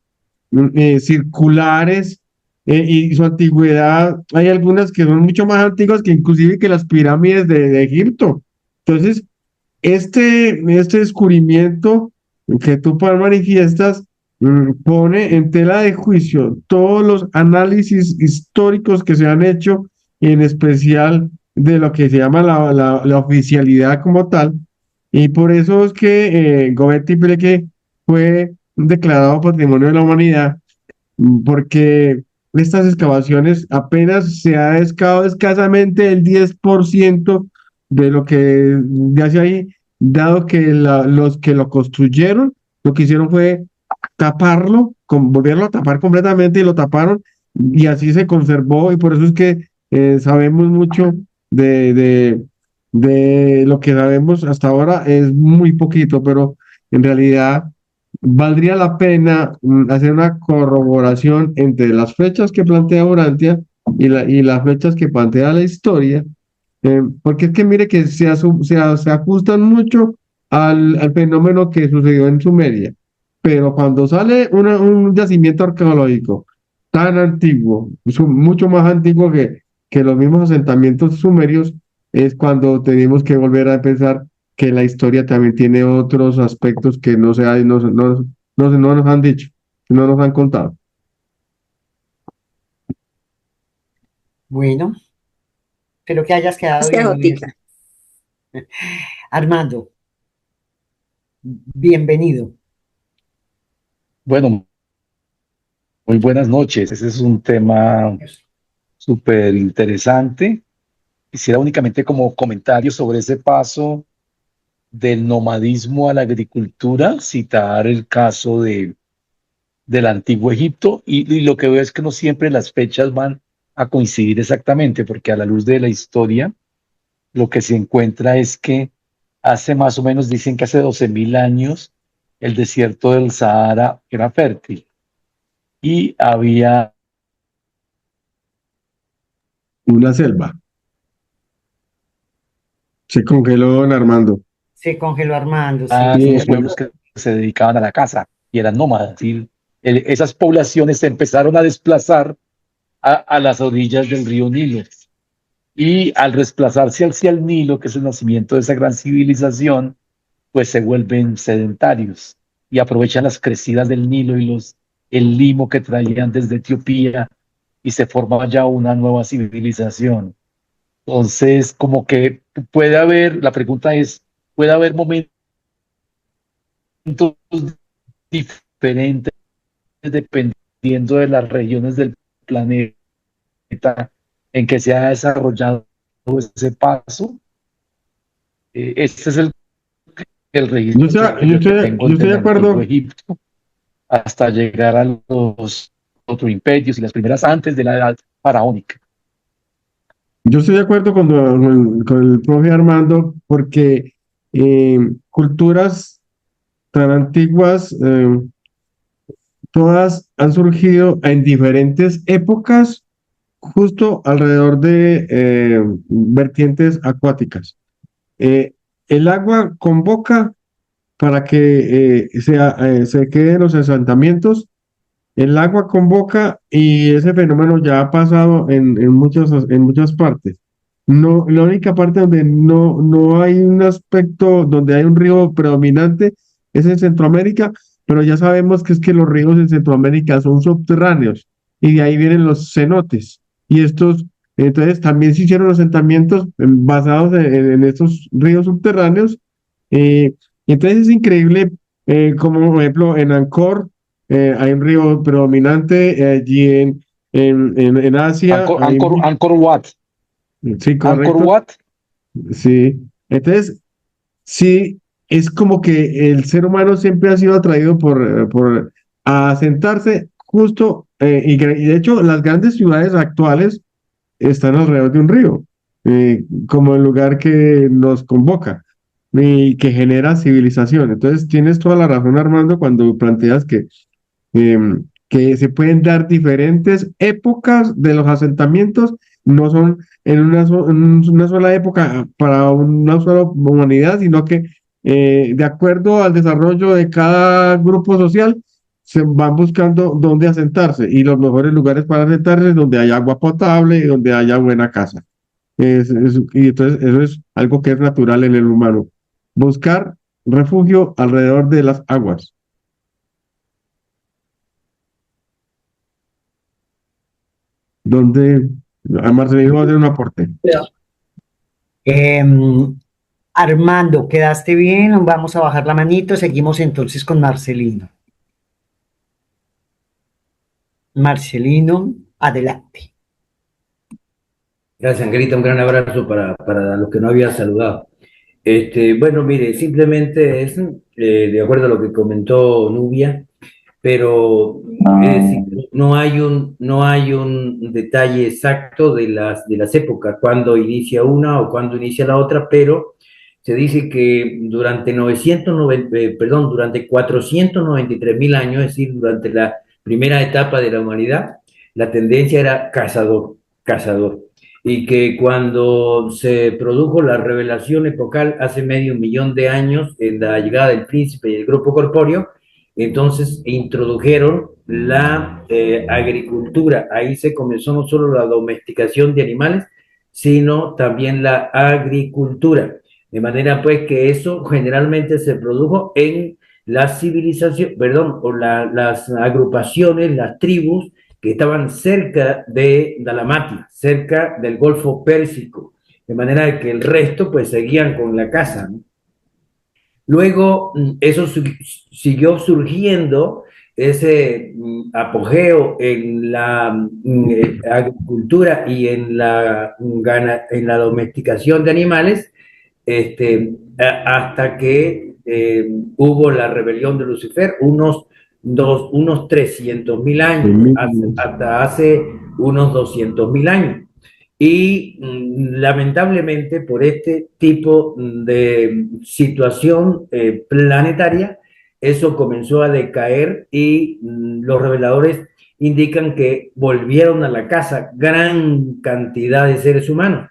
Speaker 3: circulares, y su antigüedad, hay algunas que son mucho más antiguas que inclusive que las pirámides de Egipto. Entonces, este descubrimiento que tú manifiestas pone en tela de juicio todos los análisis históricos que se han hecho, en especial de lo que se llama la oficialidad como tal, y por eso es que Göbekli Tepe fue declarado Patrimonio de la Humanidad, porque estas excavaciones apenas se ha excavado escasamente el 10% de lo que yace ahí, dado que los que lo construyeron, lo que hicieron fue taparlo, volverlo a tapar completamente y lo taparon y así se conservó y por eso es que sabemos mucho de, de, de lo que sabemos hasta ahora es muy poquito, pero en realidad valdría la pena hacer una corroboración entre las fechas que plantea Urantia y las fechas que plantea la historia, porque es que mire que se ajustan mucho al fenómeno que sucedió en Sumeria, pero cuando sale un yacimiento arqueológico tan antiguo, mucho más antiguo que los mismos asentamientos sumerios, es cuando tenemos que volver a pensar que la historia también tiene otros aspectos que no nos han dicho, no nos han contado.
Speaker 1: Bueno, espero que hayas quedado
Speaker 5: Gracias,
Speaker 1: bien, Luis.
Speaker 5: Jotica.
Speaker 1: Armando, bienvenido.
Speaker 6: Bueno, muy buenas noches. Ese es un tema súper interesante. Quisiera únicamente como comentario sobre ese paso del nomadismo a la agricultura, citar el caso del antiguo Egipto y lo que veo es que no siempre las fechas van a coincidir exactamente, porque a la luz de la historia lo que se encuentra es que hace más o menos, dicen que hace 12.000 años, el desierto del Sahara era fértil y había
Speaker 3: Una selva. Se congeló don Armando.
Speaker 1: Se congeló Armando, sí.
Speaker 6: unos pueblos que se dedicaban a la caza y eran nómadas. Y esas poblaciones se empezaron a desplazar a las orillas del río Nilo. Y al desplazarse hacia el Nilo, que es el nacimiento de esa gran civilización, pues se vuelven sedentarios y aprovechan las crecidas del Nilo y el limo que traían desde Etiopía y se forma ya una nueva civilización. Entonces, como que puede haber, la pregunta es, puede haber momentos diferentes dependiendo de las regiones del planeta en que se ha desarrollado ese paso. Este es el registro que tengo
Speaker 3: Yo estoy de
Speaker 6: del
Speaker 3: acuerdo.
Speaker 6: antiguo Egipto hasta llegar a los otros imperios y las primeras antes de la edad faraónica.
Speaker 3: Yo estoy de acuerdo con el profe Armando porque culturas tan antiguas, todas han surgido en diferentes épocas, justo alrededor de vertientes acuáticas. El agua convoca para que se queden los asentamientos. El agua convoca y ese fenómeno ya ha pasado en muchas partes. No, la única parte donde no hay un aspecto, donde hay un río predominante es en Centroamérica, pero ya sabemos que es que los ríos en Centroamérica son subterráneos y de ahí vienen los cenotes. Y entonces también se hicieron asentamientos basados en estos ríos subterráneos. Y entonces es increíble como, por ejemplo, en Angkor, hay un río predominante allí en Asia.
Speaker 6: Angkor Wat.
Speaker 3: Sí, correcto.
Speaker 6: Angkor Wat.
Speaker 3: Sí. Entonces, sí, es como que el ser humano siempre ha sido atraído por asentarse justo, y de hecho las grandes ciudades actuales están alrededor de un río, como el lugar que nos convoca y que genera civilización. Entonces, tienes toda la razón, Armando, cuando planteas que se pueden dar diferentes épocas de los asentamientos, no son en una sola época para una sola humanidad, sino que de acuerdo al desarrollo de cada grupo social, se van buscando dónde asentarse y los mejores lugares para asentarse es donde hay agua potable y donde haya buena casa. Y entonces eso es algo que es natural en el humano. Buscar refugio alrededor de las aguas. Donde a Marcelino va a hacer un aporte.
Speaker 1: Em, Armando, ¿quedaste bien? Vamos a bajar la manito. Seguimos entonces con Marcelino. Marcelino, adelante.
Speaker 7: Gracias, Angelita. Un gran abrazo para los que no había saludado. Bueno, mire, simplemente es de acuerdo a lo que comentó Nubia, pero es decir, no hay un detalle exacto de las épocas, cuándo inicia una o cuándo inicia la otra, pero se dice que durante 493.000 años, es decir, durante la primera etapa de la humanidad, la tendencia era cazador, cazador. Y que cuando se produjo la revelación epocal hace medio millón de años, en la llegada del príncipe y el grupo corpóreo, entonces introdujeron la agricultura. Ahí se comenzó no solo la domesticación de animales, sino también la agricultura. De manera pues que eso generalmente se produjo en la civilización, perdón, o las agrupaciones, las tribus que estaban cerca de Dalmacia, cerca del Golfo Pérsico, de manera que el resto pues seguían con la caza, ¿no? Luego eso siguió surgiendo, ese apogeo en la agricultura y en la domesticación de animales, hasta que hubo la rebelión de Lucifer, unos 300.000 años, hasta hace unos 200.000 años. Y lamentablemente por este tipo de situación planetaria, eso comenzó a decaer y los reveladores indican que volvieron a la casa gran cantidad de seres humanos.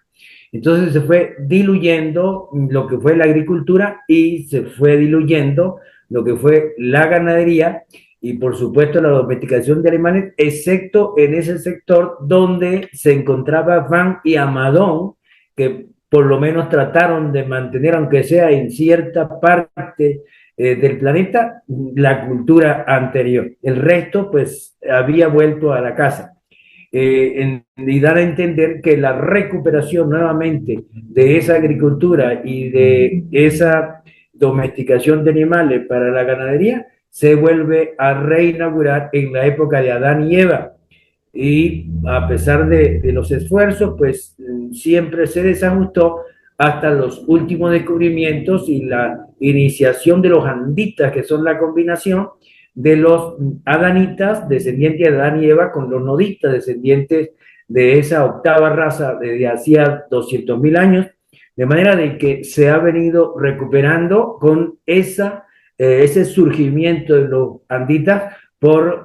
Speaker 7: Entonces se fue diluyendo lo que fue la agricultura y se fue diluyendo lo que fue la ganadería y por supuesto la domesticación de animales, excepto en ese sector donde se encontraba Van y Amadón, que por lo menos trataron de mantener, aunque sea en cierta parte del planeta, la cultura anterior. El resto, pues, había vuelto a la casa. Y dar a entender que la recuperación nuevamente de esa agricultura y de esa domesticación de animales para la ganadería se vuelve a reinaugurar en la época de Adán y Eva. Y a pesar de los esfuerzos, pues siempre se desajustó hasta los últimos descubrimientos y la iniciación de los anditas, que son la combinación de los adanitas, descendientes de Adán y Eva, con los noditas, descendientes de esa octava raza desde hacía 200.000 años, de manera de que se ha venido recuperando con ese surgimiento de los anditas por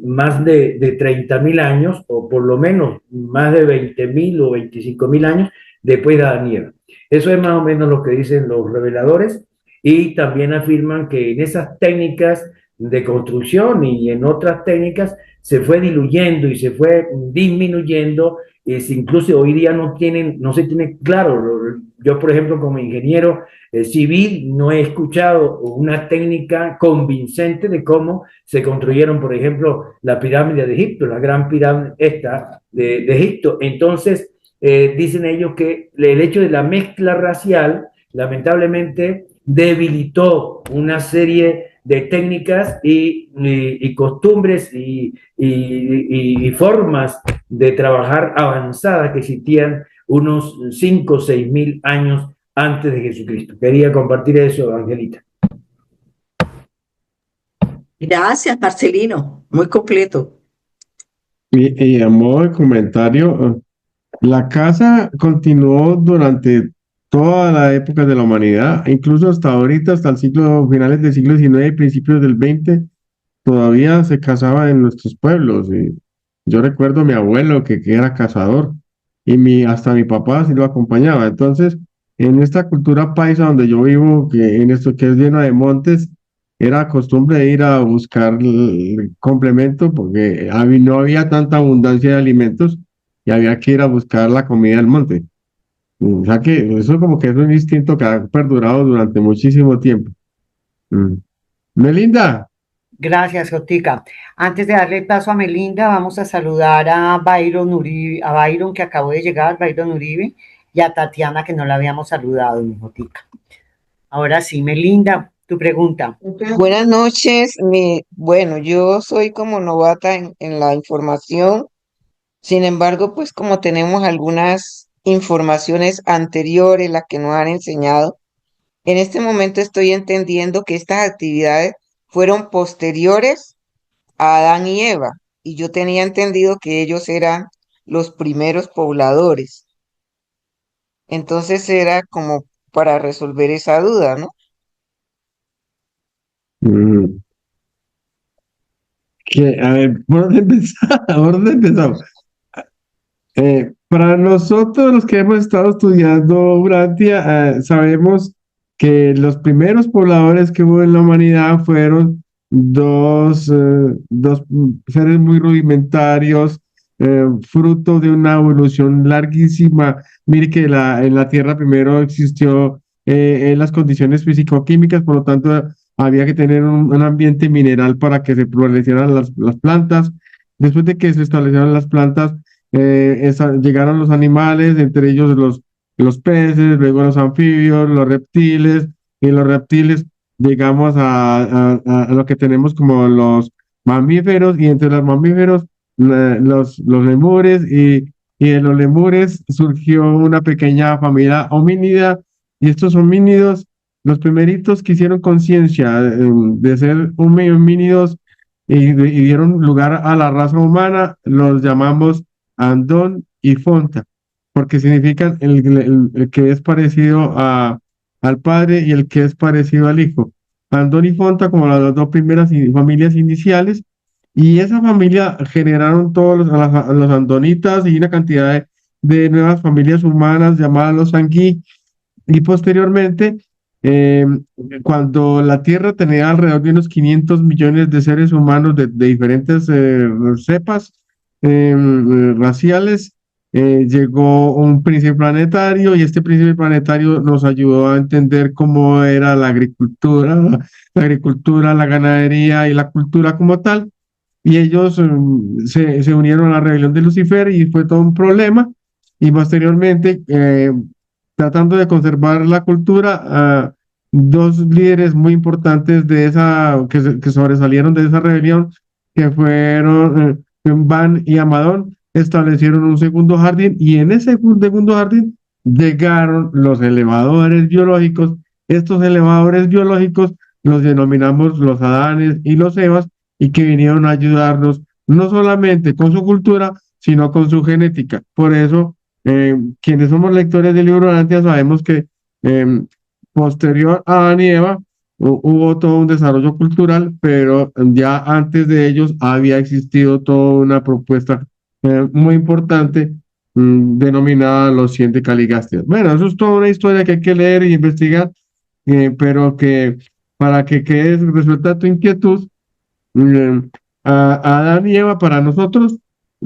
Speaker 7: más de 30.000 años, o por lo menos más de 20.000 o 25.000 años después de Adán y Eva. Eso es más o menos lo que dicen los reveladores, y también afirman que en esas técnicas de construcción y en otras técnicas se fue diluyendo y se fue disminuyendo, incluso hoy día no se tiene claro. Yo, por ejemplo, como ingeniero civil, no he escuchado una técnica convincente de cómo se construyeron, por ejemplo, la pirámide de Egipto, la gran pirámide esta de Egipto. Entonces, dicen ellos que el hecho de la mezcla racial, lamentablemente, debilitó una serie de técnicas y costumbres y formas de trabajar avanzadas que existían unos 5 o 6.000 años antes de Jesucristo. Quería compartir eso, Angelita.
Speaker 5: Gracias, Marcelino, muy completo.
Speaker 3: Y a modo de comentario, la casa continuó durante toda la época de la humanidad, incluso hasta ahorita, hasta el finales del siglo XIX y principios del XX, todavía se cazaba en nuestros pueblos. Y yo recuerdo a mi abuelo que era cazador, y hasta mi papá sí lo acompañaba. Entonces, en esta cultura paisa donde yo vivo, que en esto que es lleno de montes, era costumbre de ir a buscar el complemento porque no había tanta abundancia de alimentos y había que ir a buscar la comida del monte. O sea que eso como que es un instinto que ha perdurado durante muchísimo tiempo. Mm. Melinda,
Speaker 1: Gracias, Jotica. Antes de darle el paso a Melinda, vamos a saludar a Byron Uribe, a Byron que acabó de llegar, Byron Uribe, y a Tatiana que no la habíamos saludado, mi Jotica. Ahora sí, Melinda, tu pregunta.
Speaker 8: Buenas noches. Bueno, yo soy como novata en la información. Sin embargo, pues como tenemos algunas informaciones anteriores, las que nos han enseñado, en este momento estoy entendiendo que estas actividades fueron posteriores a Adán y Eva, y yo tenía entendido que ellos eran los primeros pobladores. Entonces era como para resolver esa duda, ¿no?
Speaker 3: mm, a ver, ¿por dónde empezamos? ¿Por dónde empezamos? Para nosotros, los que hemos estado estudiando Urantia, sabemos que los primeros pobladores que hubo en la humanidad fueron dos seres muy rudimentarios, fruto de una evolución larguísima. Mire que en la Tierra primero existió en las condiciones físico-químicas, por lo tanto, había que tener un ambiente mineral para que se florecieran las plantas. Después de que se establecieron las plantas, llegaron los animales, entre ellos los peces, luego los anfibios, los reptiles, y los reptiles llegamos a lo que tenemos como los mamíferos, y entre los mamíferos los lemures, y de los lemures surgió una pequeña familia homínida, y estos homínidos, los primeritos que hicieron conciencia de ser homínidos y dieron lugar a la raza humana, los llamamos Andón y Fonta, porque significan el que es parecido al padre y el que es parecido al hijo. Andón y Fonta como las dos primeras familias iniciales, y esa familia generaron todos los andonitas y una cantidad de nuevas familias humanas llamadas los Anguí, y posteriormente, eh, cuando la Tierra tenía alrededor de unos 500 millones de seres humanos de diferentes cepas raciales, llegó un príncipe planetario, y este príncipe planetario nos ayudó a entender cómo era la agricultura, la ganadería y la cultura como tal. Y ellos se unieron a la rebelión de Lucifer, y fue todo un problema. Y posteriormente, tratando de conservar la cultura, dos líderes muy importantes que sobresalieron de esa rebelión, que fueron Van y Amadón, establecieron un segundo jardín, y en ese segundo jardín llegaron los elevadores biológicos. Estos elevadores biológicos los denominamos los Adanes y los Evas, y que vinieron a ayudarnos no solamente con su cultura, sino con su genética. Por eso, quienes somos lectores del libro de Antia sabemos que posterior a Adán y Eva hubo todo un desarrollo cultural, pero ya antes de ellos había existido toda una propuesta muy importante denominada los 100 de Caligastias. Bueno, eso es toda una historia que hay que leer y investigar, pero que para que quede resuelta tu inquietud, Adán y Eva para nosotros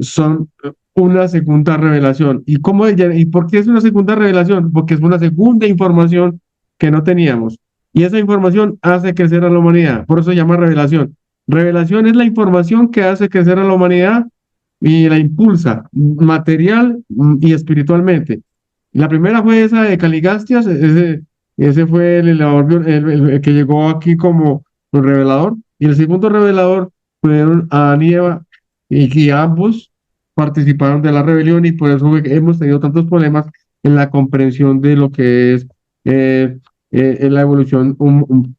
Speaker 3: son una segunda revelación. ¿Y por qué es una segunda revelación? Porque es una segunda información que no teníamos. Y esa información hace crecer a la humanidad. Por eso se llama revelación. Revelación es la información que hace crecer a la humanidad y la impulsa material y espiritualmente. La primera fue esa de Caligastias, ese fue el que llegó aquí como un revelador. Y el segundo revelador fueron Adán y Eva, y que ambos participaron de la rebelión, y por eso hemos tenido tantos problemas en la comprensión de lo que es en la evolución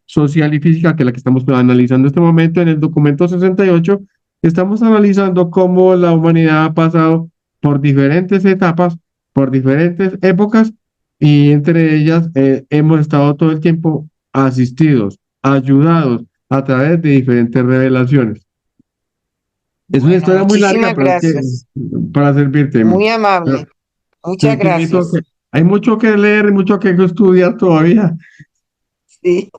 Speaker 3: social y física, que es la que estamos analizando en este momento. En el documento 68 estamos analizando cómo la humanidad ha pasado por diferentes etapas, por diferentes épocas, y entre ellas hemos estado todo el tiempo asistidos, ayudados a través de diferentes revelaciones. Es una
Speaker 8: Bueno,
Speaker 3: historia muy larga,
Speaker 8: muchísimas
Speaker 3: pero es que
Speaker 8: gracias.
Speaker 3: para servirte.
Speaker 8: Muy amable.
Speaker 3: Pero
Speaker 8: Muchas
Speaker 3: te invito
Speaker 8: gracias.
Speaker 3: hay mucho que leer y mucho que estudiar todavía.
Speaker 8: Sí,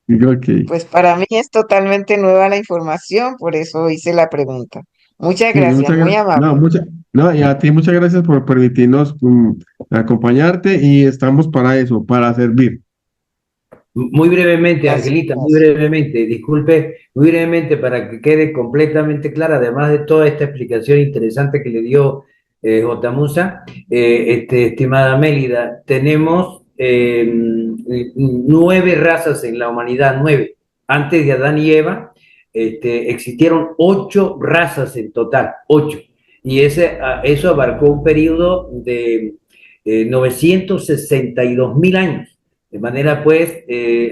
Speaker 3: Ok.
Speaker 8: pues para mí es totalmente nueva la información, por eso hice la pregunta. Muchas
Speaker 3: Sí,
Speaker 8: gracias, muy amable.
Speaker 3: no, No, y a ti muchas gracias por permitirnos acompañarte y estamos para eso, para servir.
Speaker 7: Muy brevemente,
Speaker 5: Gracias,
Speaker 7: Angelita, muy
Speaker 5: gracias.
Speaker 7: brevemente, disculpe, muy brevemente para que quede completamente clara, además de toda esta explicación interesante que le dio J. Musa, estimada Mélida, tenemos 9 razas en la humanidad, 9. Antes de Adán y Eva, existieron 8 razas en total, 8. Y eso abarcó un periodo de 962.000 años. De manera pues,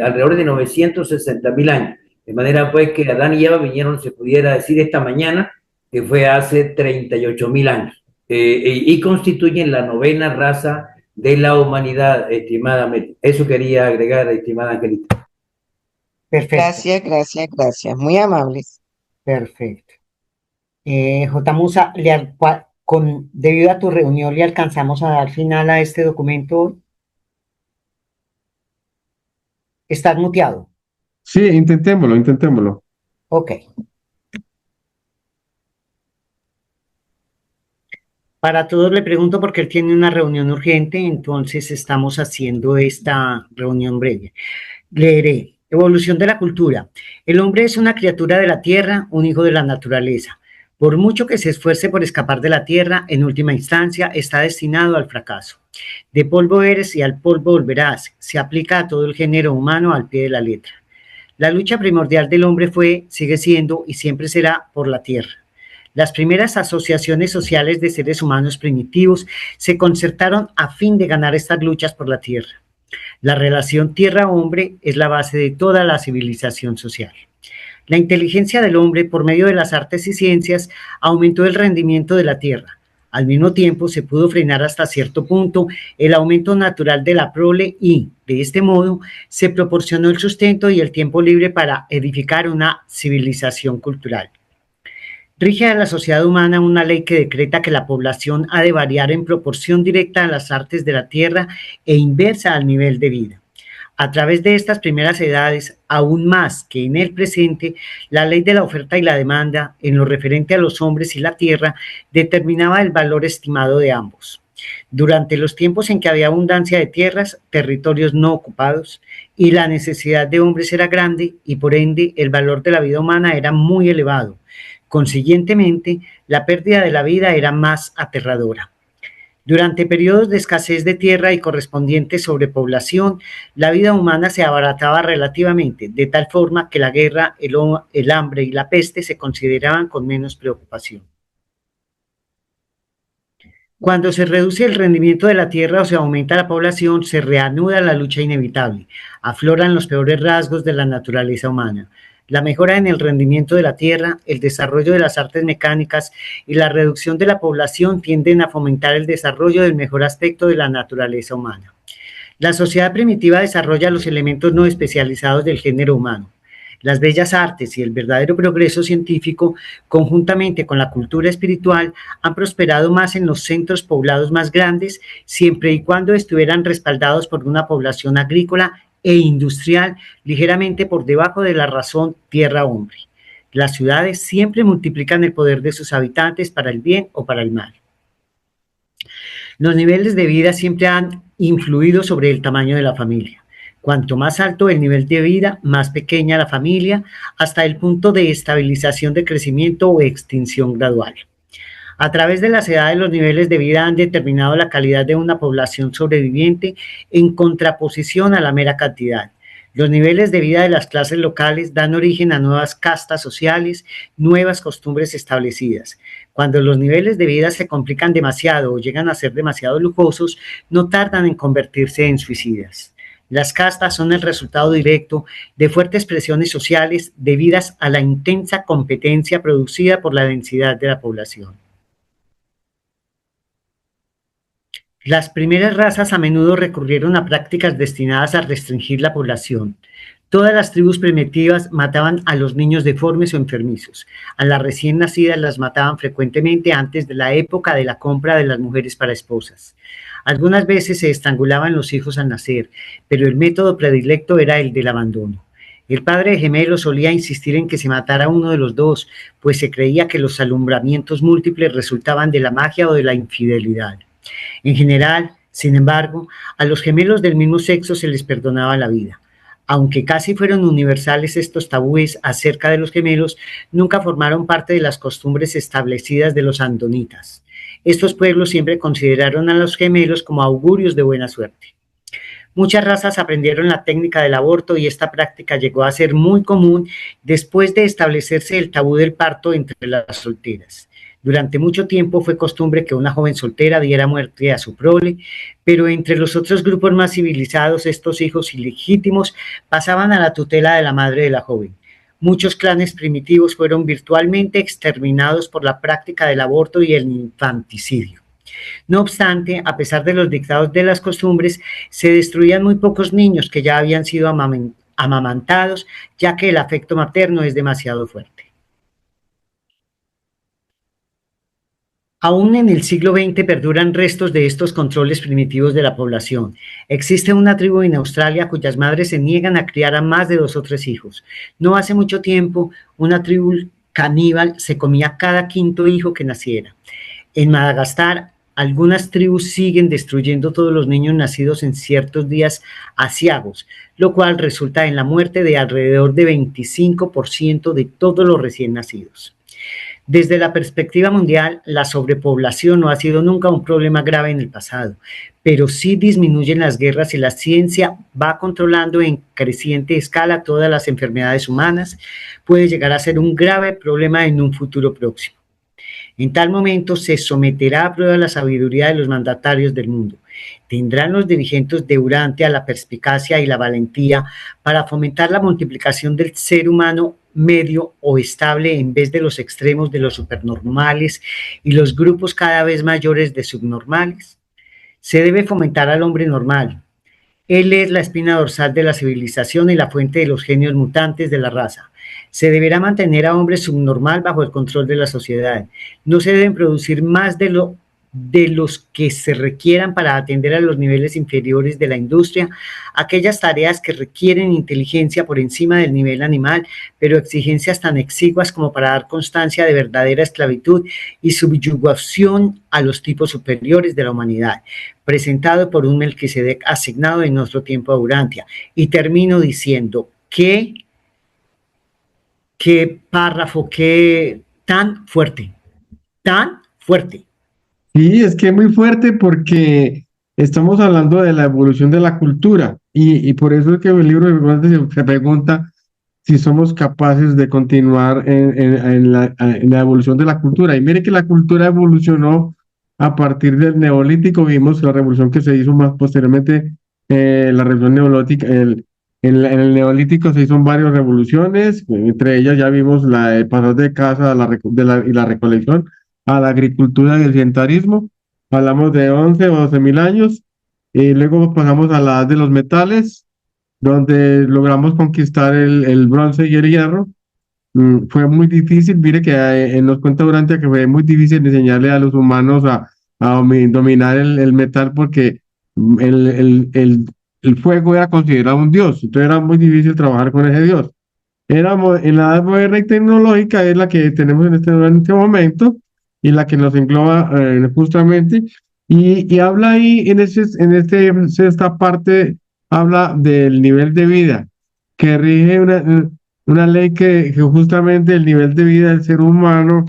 Speaker 7: alrededor de 960.000 años. De manera pues que Adán y Eva vinieron, se pudiera decir, esta mañana, que fue hace 38.000 años. Y constituyen la 9ª raza de la humanidad, estimada Meli. Eso quería agregar, estimada Angelita.
Speaker 1: Perfecto,
Speaker 8: Gracias, gracias, gracias. Muy amables.
Speaker 1: perfecto. J. Musa, debido a tu reunión, ¿le alcanzamos a dar final a este documento hoy? ¿Estás muteado?
Speaker 3: Sí, intentémoslo, intentémoslo.
Speaker 1: Ok. Para todos le pregunto porque él tiene una reunión urgente, entonces estamos haciendo esta reunión breve. Leeré. Evolución de la cultura. El hombre es una criatura de la tierra, un hijo de la naturaleza. Por mucho que se esfuerce por escapar de la tierra, en última instancia está destinado al fracaso. De polvo eres y al polvo volverás. Se aplica a todo el género humano al pie de la letra. La lucha primordial del hombre fue, sigue siendo y siempre será por la tierra. Las primeras asociaciones sociales de seres humanos primitivos se concertaron a fin de ganar estas luchas por la tierra. La relación tierra-hombre es la base de toda la civilización social. La inteligencia del hombre, por medio de las artes y ciencias, aumentó el rendimiento de la tierra. Al mismo tiempo, se pudo frenar hasta cierto punto el aumento natural de la prole y, de este modo, se proporcionó el sustento y el tiempo libre para edificar una civilización cultural. Rige a la sociedad humana una ley que decreta que la población ha de variar en proporción directa a las artes de la tierra e inversa al nivel de vida. A través de estas primeras edades, aún más que en el presente, la ley de la oferta y la demanda, en lo referente a los hombres y la tierra, determinaba el valor estimado de ambos. Durante los tiempos en que había abundancia de tierras, territorios no ocupados, y la necesidad de hombres era grande, y por ende el valor de la vida humana era muy elevado. Consiguientemente, la pérdida de la vida era más aterradora. Durante periodos de escasez de tierra y correspondiente sobrepoblación, la vida humana se abarataba relativamente, de tal forma que la guerra, el hambre y la peste se consideraban con menos preocupación. Cuando se reduce el rendimiento de la tierra o se aumenta la población, se reanuda la lucha inevitable, afloran los peores rasgos de la naturaleza humana. La mejora en el rendimiento de la tierra, el desarrollo de las artes mecánicas y la reducción de la población tienden a fomentar el desarrollo del mejor aspecto de la naturaleza humana. La sociedad primitiva desarrolla los elementos no especializados del género humano. Las bellas artes y el verdadero progreso científico, conjuntamente con la cultura espiritual, han prosperado más en los centros poblados más grandes, siempre y cuando estuvieran respaldados por una población agrícola e industrial ligeramente por debajo de la razón tierra-hombre. Las ciudades siempre multiplican el poder de sus habitantes para el bien o para el mal. Los niveles de vida siempre han influido sobre el tamaño de la familia. Cuanto más alto el nivel de vida, más pequeña la familia, hasta el punto de estabilización de crecimiento o extinción gradual. A través de las edades, los niveles de vida han determinado la calidad de una población sobreviviente en contraposición a la mera cantidad. Los niveles de vida de las clases locales dan origen a nuevas castas sociales, nuevas costumbres establecidas. Cuando los niveles de vida se complican demasiado o llegan a ser demasiado lujosos, no tardan en convertirse en suicidas. Las castas son el resultado directo de fuertes presiones sociales debidas a la intensa competencia producida por la densidad de la población. Las primeras razas a menudo recurrieron a prácticas destinadas a restringir la población. Todas las tribus primitivas mataban a los niños deformes o enfermizos. A las recién nacidas las mataban frecuentemente antes de la época de la compra de las mujeres para esposas. Algunas veces se estrangulaban los hijos al nacer, pero el método predilecto era el del abandono. El padre de gemelos solía insistir en que se matara uno de los dos, pues se creía que los alumbramientos múltiples resultaban de la magia o de la infidelidad. En general, sin embargo, a los gemelos del mismo sexo se les perdonaba la vida. Aunque casi fueron universales estos tabúes acerca de los gemelos, nunca formaron parte de las costumbres establecidas de los andonitas. Estos pueblos siempre consideraron a los gemelos como augurios de buena suerte. Muchas razas aprendieron la técnica del aborto y esta práctica llegó a ser muy común después de establecerse el tabú del parto entre las solteras. Durante mucho tiempo fue costumbre que una joven soltera diera muerte a su prole, pero entre los otros grupos más civilizados, estos hijos ilegítimos pasaban a la tutela de la madre de la joven. Muchos clanes primitivos fueron virtualmente exterminados por la práctica del aborto y el infanticidio. No obstante, a pesar de los dictados de las costumbres, se destruían muy pocos niños que ya habían sido amamantados, ya que el afecto materno es demasiado fuerte. Aún en el siglo XX perduran restos de estos controles primitivos de la población. Existe una tribu en Australia cuyas madres se niegan a criar a más de 2 o 3 hijos. No hace mucho tiempo, una tribu caníbal se comía cada 5.º hijo que naciera. En Madagascar, algunas tribus siguen destruyendo todos los niños nacidos en ciertos días aciagos, lo cual resulta en la muerte de alrededor de 25% de todos los recién nacidos. Desde la perspectiva mundial, la sobrepoblación no ha sido nunca un problema grave en el pasado, pero sí disminuyen las guerras y la ciencia va controlando en creciente escala todas las enfermedades humanas, puede llegar a ser un grave problema en un futuro próximo. En tal momento se someterá a prueba la sabiduría de los mandatarios del mundo. ¿Tendrán los dirigentes de Urantia la perspicacia y la valentía para fomentar la multiplicación del ser humano medio o estable en vez de los extremos de los supernormales y los grupos cada vez mayores de subnormales? Se debe fomentar al hombre normal. Él es la espina dorsal de la civilización y la fuente de los genios mutantes de la raza. Se deberá mantener a hombre subnormal bajo el control de la sociedad. No se deben producir más de los que se requieran para atender a los niveles inferiores de la industria, aquellas tareas que requieren inteligencia por encima del nivel animal, pero exigencias tan exiguas como para dar constancia de verdadera esclavitud y subyugación a los tipos superiores de la humanidad, presentado por un Melquisedec asignado en nuestro tiempo a Urantia. Y termino diciendo que qué párrafo, qué tan fuerte, tan fuerte.
Speaker 3: Sí, es que es muy fuerte porque estamos hablando de la evolución de la cultura y por eso es que el libro de Gandhi se pregunta si somos capaces de continuar en la evolución de la cultura. Y mire que la cultura evolucionó a partir del Neolítico, vimos la revolución que se hizo más posteriormente, la revolución neolítica. En el Neolítico se hizo varias revoluciones, entre ellas ya vimos la de pasar de caza y la recolección a la agricultura y el sedentarismo. Hablamos de 11 o 12.000 años, y luego pasamos a la edad de los metales, donde logramos conquistar el bronce y el hierro. Fue muy difícil, mire que nos cuenta Durantia que fue muy difícil enseñarle a los humanos a dominar el metal porque el fuego era considerado un dios, entonces era muy difícil trabajar con ese dios. Éramos en la edad moderna y tecnológica, es la que tenemos en este momento y la que nos engloba justamente, y habla ahí esta parte, habla del nivel de vida, que rige una ley que justamente el nivel de vida del ser humano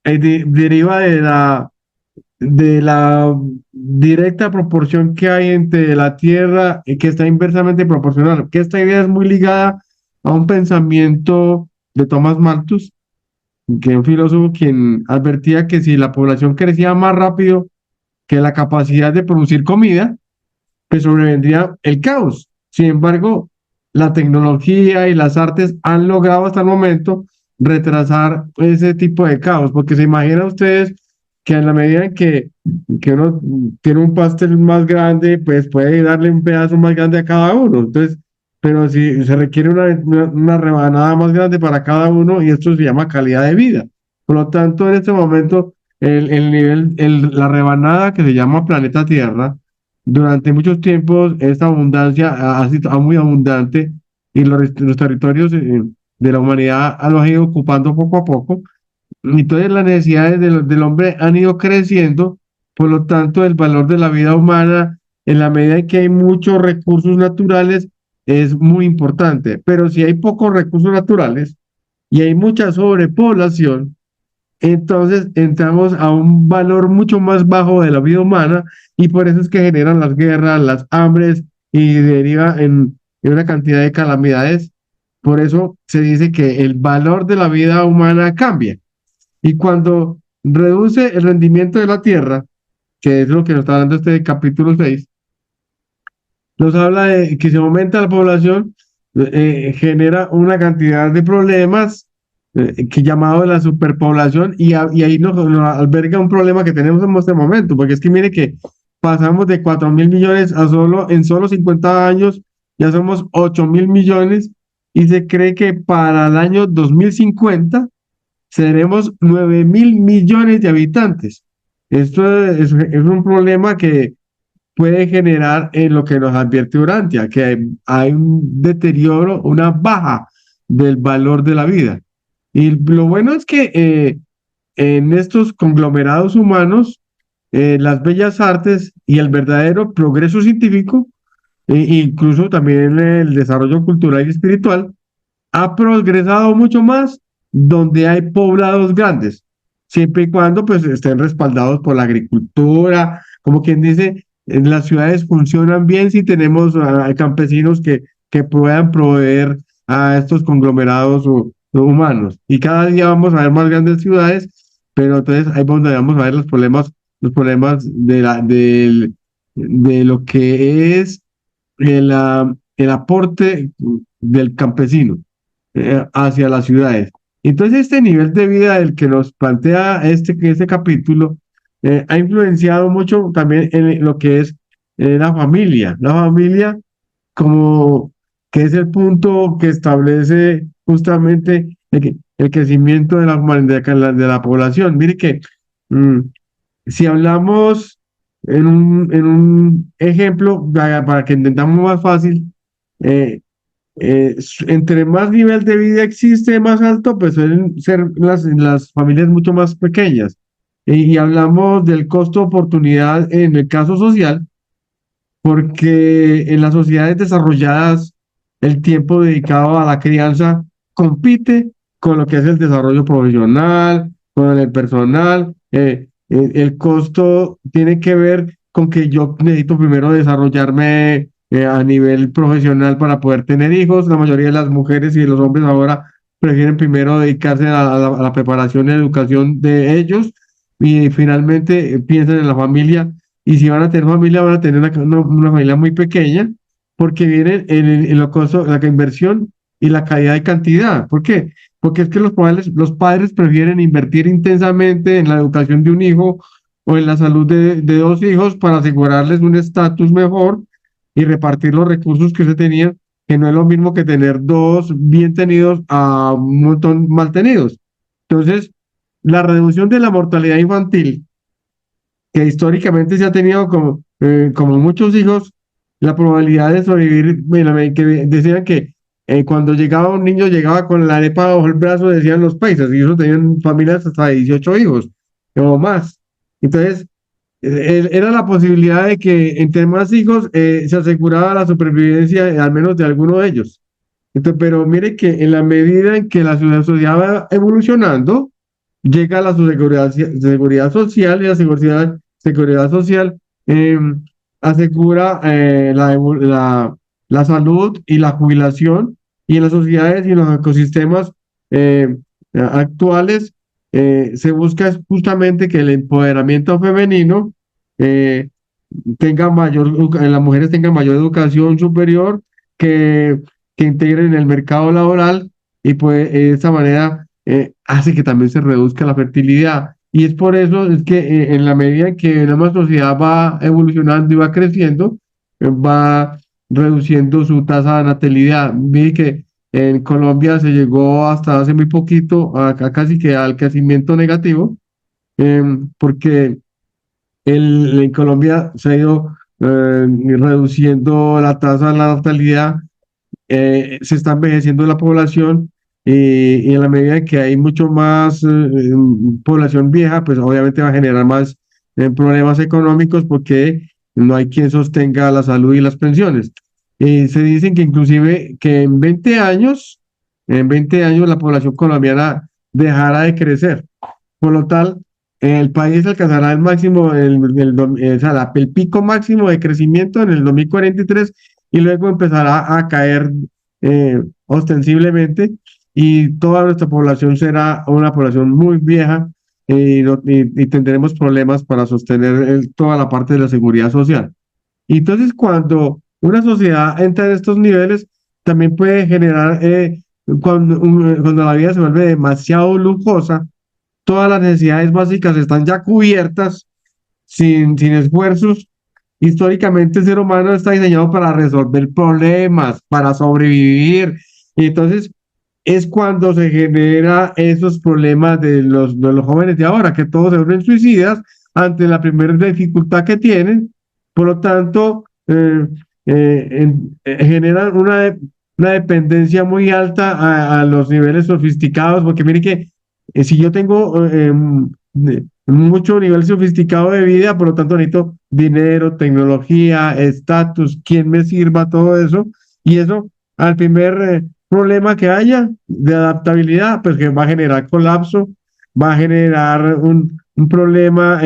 Speaker 3: deriva de la directa proporción que hay entre la Tierra y que está inversamente proporcional, que esta idea es muy ligada a un pensamiento de Thomas Malthus, que es un filósofo quien advertía que si la población crecía más rápido que la capacidad de producir comida, pues sobrevendría el caos. Sin embargo, la tecnología y las artes han logrado hasta el momento retrasar ese tipo de caos, porque se imaginan ustedes que en la medida en que uno tiene un pastel más grande, pues puede darle un pedazo más grande a cada uno. Entonces, pero si se requiere una rebanada más grande para cada uno, y esto se llama calidad de vida. Por lo tanto, en este momento, la rebanada que se llama planeta Tierra, durante muchos tiempos esta abundancia ha sido muy abundante y los territorios de la humanidad los han ido ocupando poco a poco. Entonces las necesidades del hombre han ido creciendo, por lo tanto el valor de la vida humana, en la medida en que hay muchos recursos naturales, es muy importante. Pero si hay pocos recursos naturales y hay mucha sobrepoblación, entonces entramos a un valor mucho más bajo de la vida humana y por eso es que generan las guerras, las hambres y deriva en una cantidad de calamidades. Por eso se dice que el valor de la vida humana cambia. Y cuando reduce el rendimiento de la tierra, que es lo que nos está hablando este capítulo 6, nos habla de que si aumenta la población, genera una cantidad de problemas que llamado la superpoblación y ahí nos alberga un problema que tenemos en este momento, porque es que mire que pasamos de 4.000 millones a en solo 50 años, ya somos 8.000 millones y se cree que para el año 2050 seremos 9.000 millones de habitantes. Esto es un problema que puede generar en lo que nos advierte Urantia, que hay un deterioro, una baja del valor de la vida. Y lo bueno es que en estos conglomerados humanos, las bellas artes y el verdadero progreso científico, incluso también el desarrollo cultural y espiritual, ha progresado mucho más donde hay poblados grandes, siempre y cuando pues estén respaldados por la agricultura, como quien dice, en las ciudades funcionan bien si tenemos campesinos que puedan proveer a estos conglomerados humanos. Y cada día vamos a ver más grandes ciudades, pero entonces ahí es donde vamos a ver los problemas de lo que es el aporte del campesino hacia las ciudades. Entonces, este nivel de vida del que nos plantea este capítulo ha influenciado mucho también en lo que es la familia. La familia como que es el punto que establece justamente el crecimiento de la humanidad, de la población. Mire que mm, si hablamos en un ejemplo, para que entendamos más fácil, eh, entre más nivel de vida existe, más alto, pues suelen ser las familias mucho más pequeñas. Y hablamos del costo de oportunidad en el caso social, porque en las sociedades desarrolladas el tiempo dedicado a la crianza compite con lo que es el desarrollo profesional, con el personal. El costo tiene que ver con que yo necesito primero desarrollarme a nivel profesional para poder tener hijos. La mayoría de las mujeres y de los hombres ahora prefieren primero dedicarse a la preparación y educación de ellos y finalmente piensan en la familia. Y si van a tener familia, van a tener una familia muy pequeña, porque viene en lo costo, la inversión y la calidad de cantidad. ¿Por qué? Porque es que los padres prefieren invertir intensamente en la educación de un hijo o en la salud de dos hijos para asegurarles un estatus mejor y repartir los recursos que se tenían, que no es lo mismo que tener dos bien tenidos a un montón mal tenidos. Entonces, la reducción de la mortalidad infantil que históricamente se ha tenido como muchos hijos, la probabilidad de sobrevivir, bueno, que decían que cuando llegaba un niño llegaba con la arepa bajo el brazo, decían los paisas, y ellos tenían familias hasta 18 hijos o más. Entonces, era la posibilidad de que entre más hijos se aseguraba la supervivencia al menos de alguno de ellos. Entonces, pero mire que en la medida en que la sociedad va evolucionando, llega la seguridad social y la seguridad social asegura la salud y la jubilación y en las sociedades y en los ecosistemas actuales se busca justamente que el empoderamiento femenino eh, las mujeres tengan mayor educación superior, que, que integren el mercado laboral y pues de esta manera hace que también se reduzca la fertilidad. Y es por eso es que en la medida en que una sociedad va evolucionando y va creciendo, va reduciendo su tasa de natalidad. Vi que en Colombia se llegó hasta hace muy poquito a casi que al crecimiento negativo, porque en Colombia se ha ido reduciendo la tasa de la natalidad, se está envejeciendo la población y en la medida que hay mucho más población vieja, pues obviamente va a generar más problemas económicos porque no hay quien sostenga la salud y las pensiones. Se dicen que inclusive que en 20 años la población colombiana dejará de crecer. Por lo tal, el país alcanzará el máximo, o sea, el pico máximo de crecimiento en el 2043 y luego empezará a caer ostensiblemente y toda nuestra población será una población muy vieja y tendremos problemas para sostener toda la parte de la seguridad social. Y entonces cuando una sociedad entra en estos niveles, también puede generar, cuando la vida se vuelve demasiado lujosa, todas las necesidades básicas están ya cubiertas sin esfuerzos. Históricamente el ser humano está diseñado para resolver problemas, para sobrevivir. Y entonces es cuando se genera esos problemas de los jóvenes de ahora, que todos se vuelven suicidas ante la primera dificultad que tienen. Por lo tanto, generan una dependencia muy alta a los niveles sofisticados, porque mire que si yo tengo mucho nivel sofisticado de vida, por lo tanto necesito dinero, tecnología, estatus, quien me sirva, todo eso, y eso al primer problema que haya de adaptabilidad, pues que va a generar colapso, va a generar un problema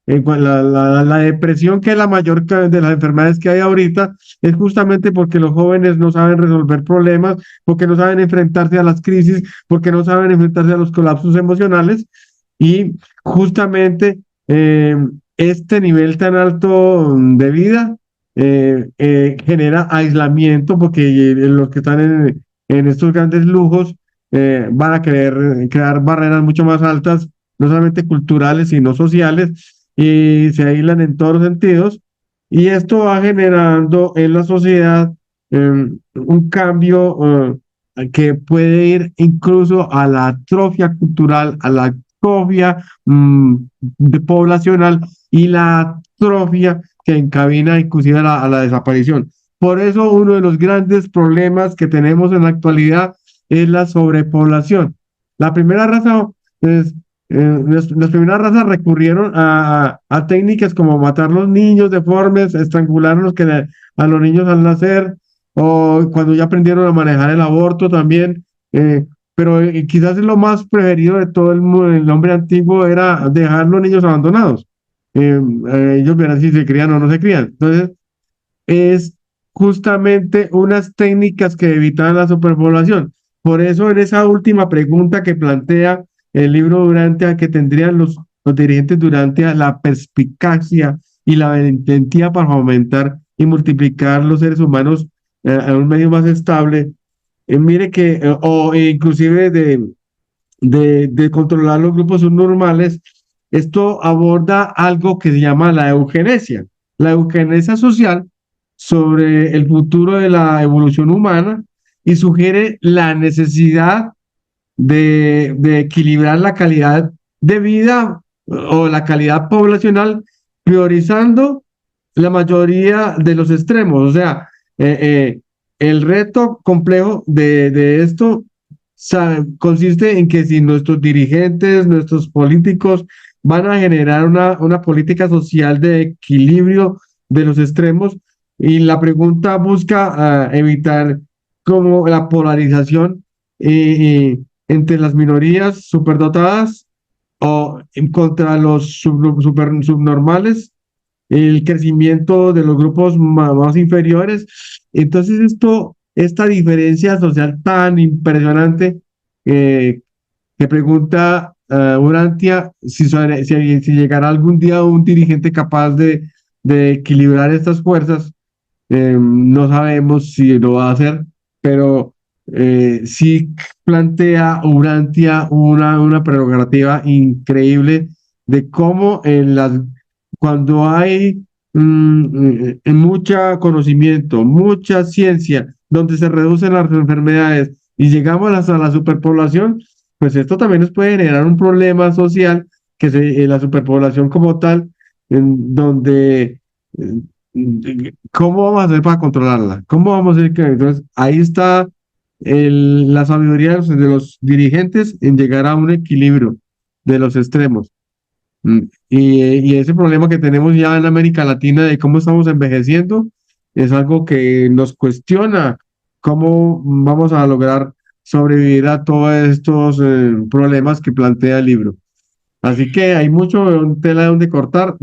Speaker 3: la depresión, que es la mayor de las enfermedades que hay ahorita, es justamente porque los jóvenes no saben resolver problemas, porque no saben enfrentarse a las crisis, porque no saben enfrentarse a los colapsos emocionales y justamente este nivel tan alto de vida genera aislamiento porque los que están en estos grandes lujos van a querer crear barreras mucho más altas, no solamente culturales, sino sociales, y se aíslan en todos los sentidos. Y esto va generando en la sociedad un cambio que puede ir incluso a la atrofia cultural, a la atrofia poblacional y la atrofia que encamina inclusive a la desaparición. Por eso uno de los grandes problemas que tenemos en la actualidad es la sobrepoblación. La primera razón es las primeras razas recurrieron a técnicas como matar los niños deformes, estrangular a los niños al nacer, o cuando ya aprendieron a manejar el aborto también, pero quizás lo más preferido de todo el hombre antiguo era dejar los niños abandonados. Ellos verán si se crían o no se crían. Entonces, es justamente unas técnicas que evitan la superpoblación. Por eso, en esa última pregunta que plantea el libro Durantia, que tendrían los dirigentes Durantia la perspicacia y la valentía para aumentar y multiplicar los seres humanos a un medio más estable, mire que, o inclusive de controlar los grupos subnormales, esto aborda algo que se llama la eugenesia social sobre el futuro de la evolución humana y sugiere la necesidad de equilibrar la calidad de vida o la calidad poblacional, priorizando la mayoría de los extremos. O sea, el reto complejo de esto consiste en que si nuestros dirigentes, nuestros políticos van a generar una política social de equilibrio de los extremos, y la pregunta busca evitar como la polarización entre las minorías superdotadas o contra los subnormales, el crecimiento de los grupos más inferiores. Entonces esta diferencia social tan impresionante que pregunta Urantia si llegará algún día un dirigente capaz de equilibrar estas fuerzas. No sabemos si lo va a hacer, pero sí plantea Urantia una prerrogativa increíble de cómo cuando hay mucho conocimiento, mucha ciencia, donde se reducen las enfermedades y llegamos hasta la superpoblación, pues esto también nos puede generar un problema social, que la superpoblación como tal, donde ¿Cómo vamos a hacer para controlarla? ¿Cómo vamos a hacer que entonces ahí está la sabiduría de los dirigentes en llegar a un equilibrio de los extremos? Y ese problema que tenemos ya en América Latina de cómo estamos envejeciendo es algo que nos cuestiona cómo vamos a lograr sobrevivir a todos estos problemas que plantea el libro. Así que hay mucho tela de donde cortar.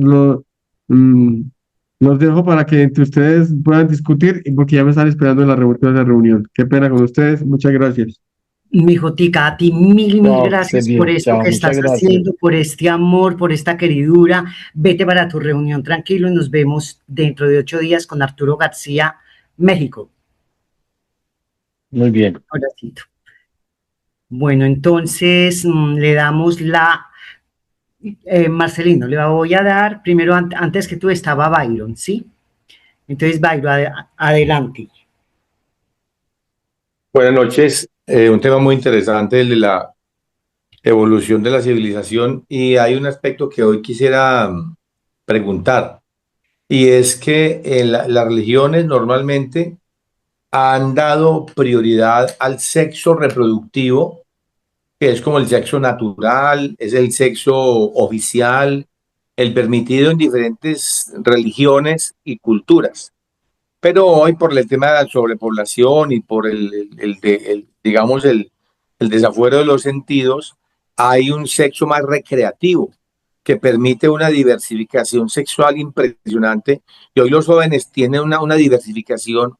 Speaker 3: Mm, los dejo para que entre ustedes puedan discutir, porque ya me están esperando en la reunión. Qué pena con ustedes. Muchas gracias.
Speaker 1: Mi Jotica, a ti mil
Speaker 6: Chao, que
Speaker 1: gracias
Speaker 6: estés
Speaker 1: por
Speaker 6: bien.
Speaker 1: esto
Speaker 6: Chao,
Speaker 1: que
Speaker 6: muchas
Speaker 1: estás
Speaker 6: gracias.
Speaker 1: haciendo, por este amor, por esta queridura. Vete para tu reunión tranquilo y nos vemos dentro de 8 días con Arturo García, México.
Speaker 6: Muy bien.
Speaker 1: Abracito. Bueno, entonces le damos Marcelino, le voy a dar, primero antes que tú estaba Byron, ¿sí? Entonces, Byron, adelante.
Speaker 9: Buenas noches. Un tema muy interesante, el de la evolución de la civilización, y hay un aspecto que hoy quisiera preguntar, y es que las religiones normalmente han dado prioridad al sexo reproductivo, que es como el sexo natural, es el sexo oficial, el permitido en diferentes religiones y culturas. Pero hoy por el tema de la sobrepoblación y por digamos, el desafuero de los sentidos, hay un sexo más recreativo que permite una diversificación sexual impresionante. Y hoy los jóvenes tienen una diversificación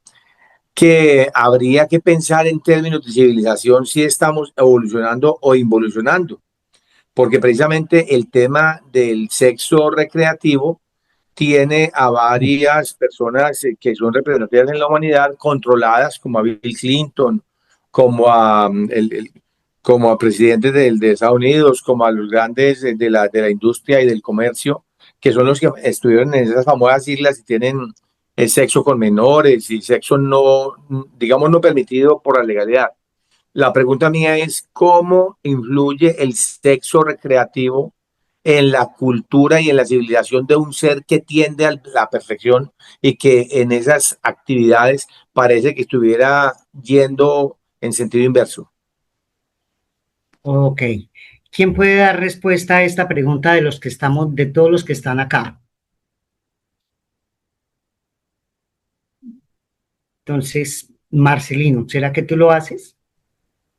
Speaker 9: que habría que pensar en términos de civilización si estamos evolucionando o involucionando, porque precisamente el tema del sexo recreativo tiene a varias personas que son representativas en la humanidad, controladas, como a Bill Clinton, como como a presidentes de Estados Unidos, como a los grandes de la industria y del comercio, que son los que estuvieron en esas famosas islas y tienen el sexo con menores y sexo no, digamos, no permitido por la legalidad. La pregunta mía es, ¿cómo influye el sexo recreativo en la cultura y en la civilización de un ser que tiende a la perfección y que en esas actividades parece que estuviera yendo en sentido inverso?
Speaker 1: Ok. ¿Quién puede dar respuesta a esta pregunta de los que estamos, de todos los que están acá? Entonces, Marcelino, ¿será que tú lo haces?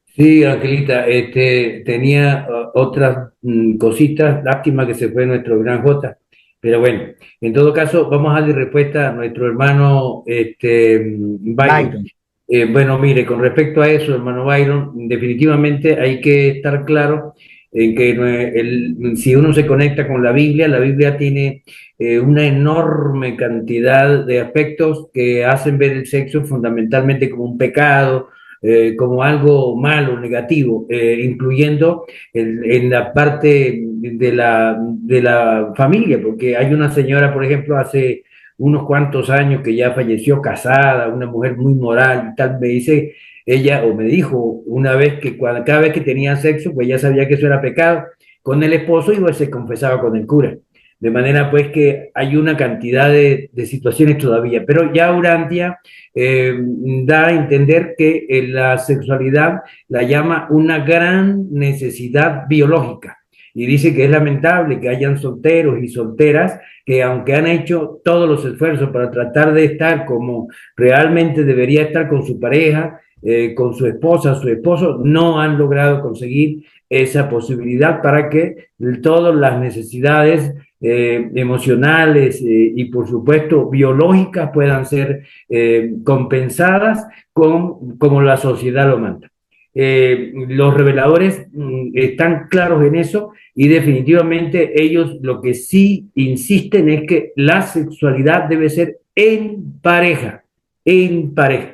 Speaker 7: Sí, Angelita, tenía otras cositas, lástima que se fue nuestro gran Jota, pero bueno, en todo caso, vamos a darle respuesta a nuestro hermano Byron.
Speaker 1: Byron.
Speaker 7: Bueno, mire, con respecto a eso, hermano Byron, definitivamente hay que estar claro en que si uno se conecta con la Biblia tiene una enorme cantidad de aspectos que hacen ver el sexo fundamentalmente como un pecado, como algo malo, negativo, incluyendo en la parte de la familia, porque hay una señora, por ejemplo, hace unos cuantos años que ya falleció casada, una mujer muy moral y tal, me dice ella, o me dijo una vez que cada vez que tenía sexo, pues ya sabía que eso era pecado con el esposo y pues se confesaba con el cura. De manera pues que hay una cantidad de situaciones todavía, pero ya Urantia da a entender que la sexualidad la llama una gran necesidad biológica y dice que es lamentable que hayan solteros y solteras que aunque han hecho todos los esfuerzos para tratar de estar como realmente debería estar con su pareja, con su esposa, su esposo, no han logrado conseguir esa posibilidad para que todas las necesidades emocionales y por supuesto biológicas puedan ser compensadas como la sociedad lo manda. Los reveladores están claros en eso y definitivamente ellos lo que sí insisten es que la sexualidad debe ser en pareja, en pareja.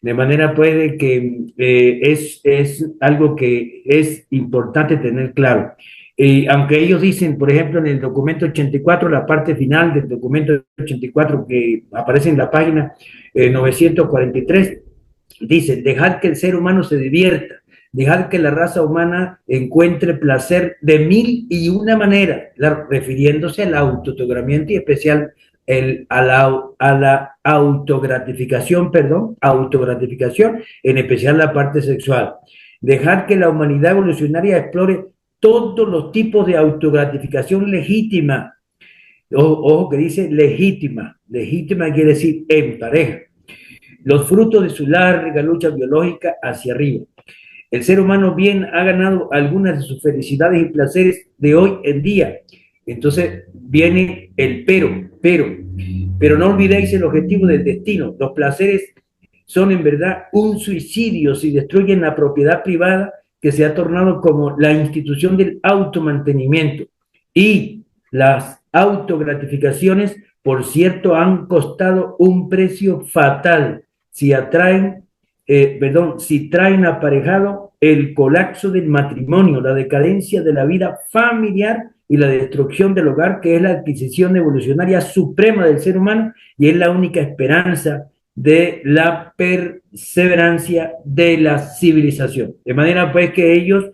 Speaker 7: De manera pues de que es algo que es importante tener claro. Aunque ellos dicen, por ejemplo, en el documento 84, la parte final del documento 84 que aparece en la página 943, dicen, dejad que el ser humano se divierta, dejad que la raza humana encuentre placer de mil y una manera, refiriéndose al autotocamiento y especial a la autogratificación, en especial la parte sexual. Dejar que la humanidad evolucionaria explore todos los tipos de autogratificación legítima. Ojo que dice legítima. Legítima quiere decir en pareja. Los frutos de su larga lucha biológica hacia arriba. El ser humano bien ha ganado algunas de sus felicidades y placeres de hoy en día. Entonces viene el pero no olvidéis el objetivo del destino. Los placeres son en verdad un suicidio si destruyen la propiedad privada que se ha tornado como la institución del automantenimiento. Y las autogratificaciones, por cierto, han costado un precio fatal si traen aparejado el colapso del matrimonio, la decadencia de la vida familiar y la destrucción del hogar, que es la adquisición evolucionaria suprema del ser humano y es la única esperanza de la perseverancia de la civilización. De manera pues que ellos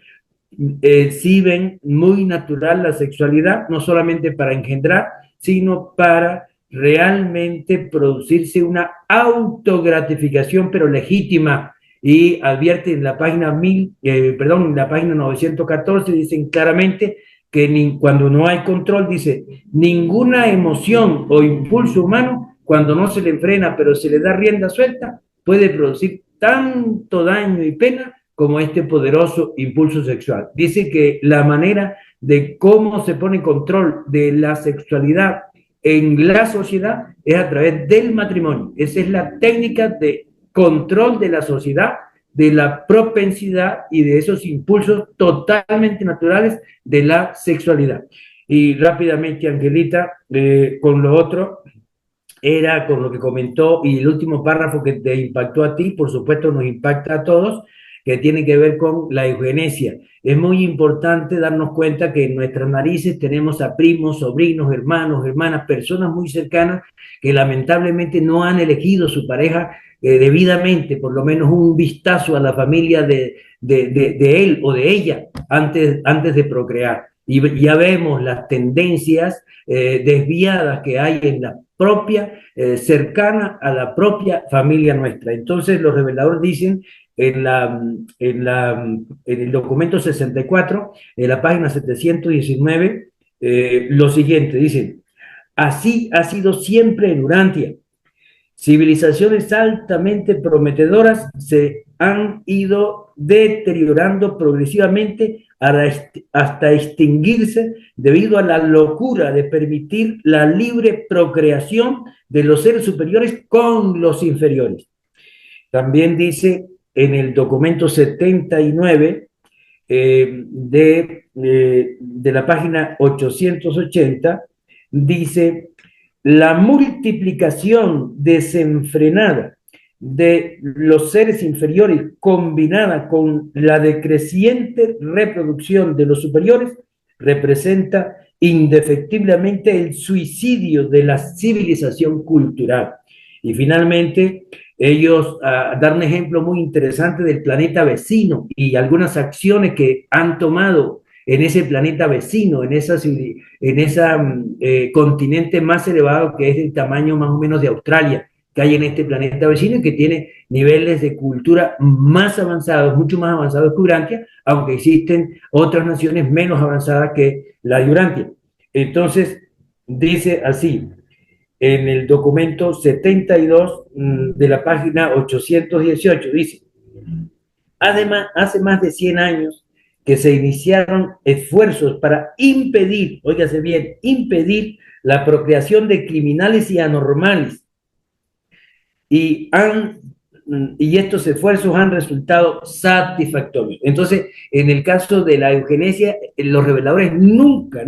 Speaker 7: sí ven muy natural la sexualidad, no solamente para engendrar, sino para realmente producirse una autogratificación, pero legítima. Y advierte en la página en la página 914 dicen claramente que cuando no hay control, dice, ninguna emoción o impulso humano, cuando no se le frena, pero se le da rienda suelta, puede producir tanto daño y pena como este poderoso impulso sexual. Dice que la manera de cómo se pone control de la sexualidad en la sociedad es a través del matrimonio. Esa es la técnica de control de la sociedad, de la propensidad y de esos impulsos totalmente naturales de la sexualidad. Y rápidamente, Angelita, con lo otro, era con lo que comentó, y el último párrafo que te impactó a ti, por supuesto nos impacta a todos, que tiene que ver con la eugenesia. Es muy importante darnos cuenta que en nuestras narices tenemos a primos, sobrinos, hermanos, hermanas, personas muy cercanas que lamentablemente no han elegido su pareja debidamente, por lo menos un vistazo a la familia de él o de ella antes de procrear. Y ya vemos las tendencias desviadas que hay en la propia, cercana a la propia familia nuestra. Entonces los reveladores dicen en el documento 64, en la página 719, lo siguiente, dicen, así ha sido siempre en Urantia. Civilizaciones altamente prometedoras se han ido deteriorando progresivamente hasta extinguirse debido a la locura de permitir la libre procreación de los seres superiores con los inferiores. También dice en el documento 79 de la página 880, dice, la multiplicación desenfrenada de los seres inferiores combinada con la decreciente reproducción de los superiores representa indefectiblemente el suicidio de la civilización cultural. Y finalmente, ellos dan un ejemplo muy interesante del planeta vecino y algunas acciones que han tomado en ese planeta vecino, en ese continente más elevado que es el tamaño más o menos de Australia, que hay en este planeta vecino y que tiene niveles de cultura más avanzados, mucho más avanzados que Urantia, aunque existen otras naciones menos avanzadas que la de Urantia. Entonces, dice así, en el documento 72 de la página 818, dice, además, hace más de 100 años que se iniciaron esfuerzos para impedir, óigase bien, impedir la procreación de criminales y anormales. Y estos esfuerzos han resultado satisfactorios. Entonces, en el caso de la eugenesia, los reveladores nunca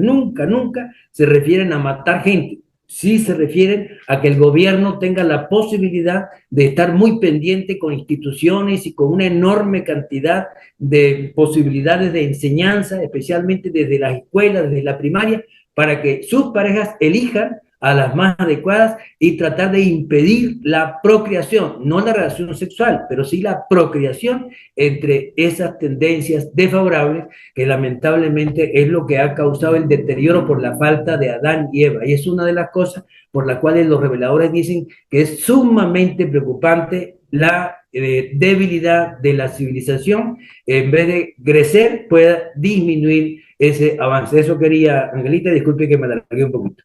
Speaker 7: se refieren a matar gente. Sí se refieren a que el gobierno tenga la posibilidad de estar muy pendiente con instituciones y con una enorme cantidad de posibilidades de enseñanza, especialmente desde las escuelas, desde la primaria, para que sus parejas elijan a las más adecuadas y tratar de impedir la procreación, no la relación sexual, pero sí la procreación entre esas tendencias desfavorables que lamentablemente es lo que ha causado el deterioro por la falta de Adán y Eva. Y es una de las cosas por las cuales los reveladores dicen que es sumamente preocupante la debilidad de la civilización. En vez de crecer, pueda disminuir ese avance. Eso quería, Angelita, disculpe que me alargué un poquito.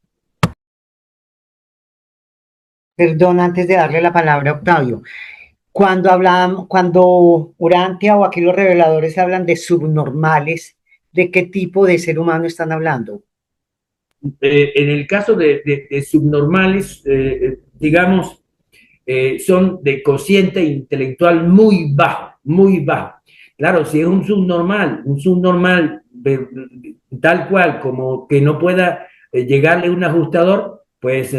Speaker 1: Perdón, antes de darle la palabra a Octavio. Cuando Urantia o aquí los reveladores hablan de subnormales, ¿de qué tipo de ser humano están hablando?
Speaker 7: En el caso de subnormales, digamos, son de cociente intelectual muy bajo, muy bajo. Claro, si es un subnormal tal cual como que no pueda llegarle un ajustador, pues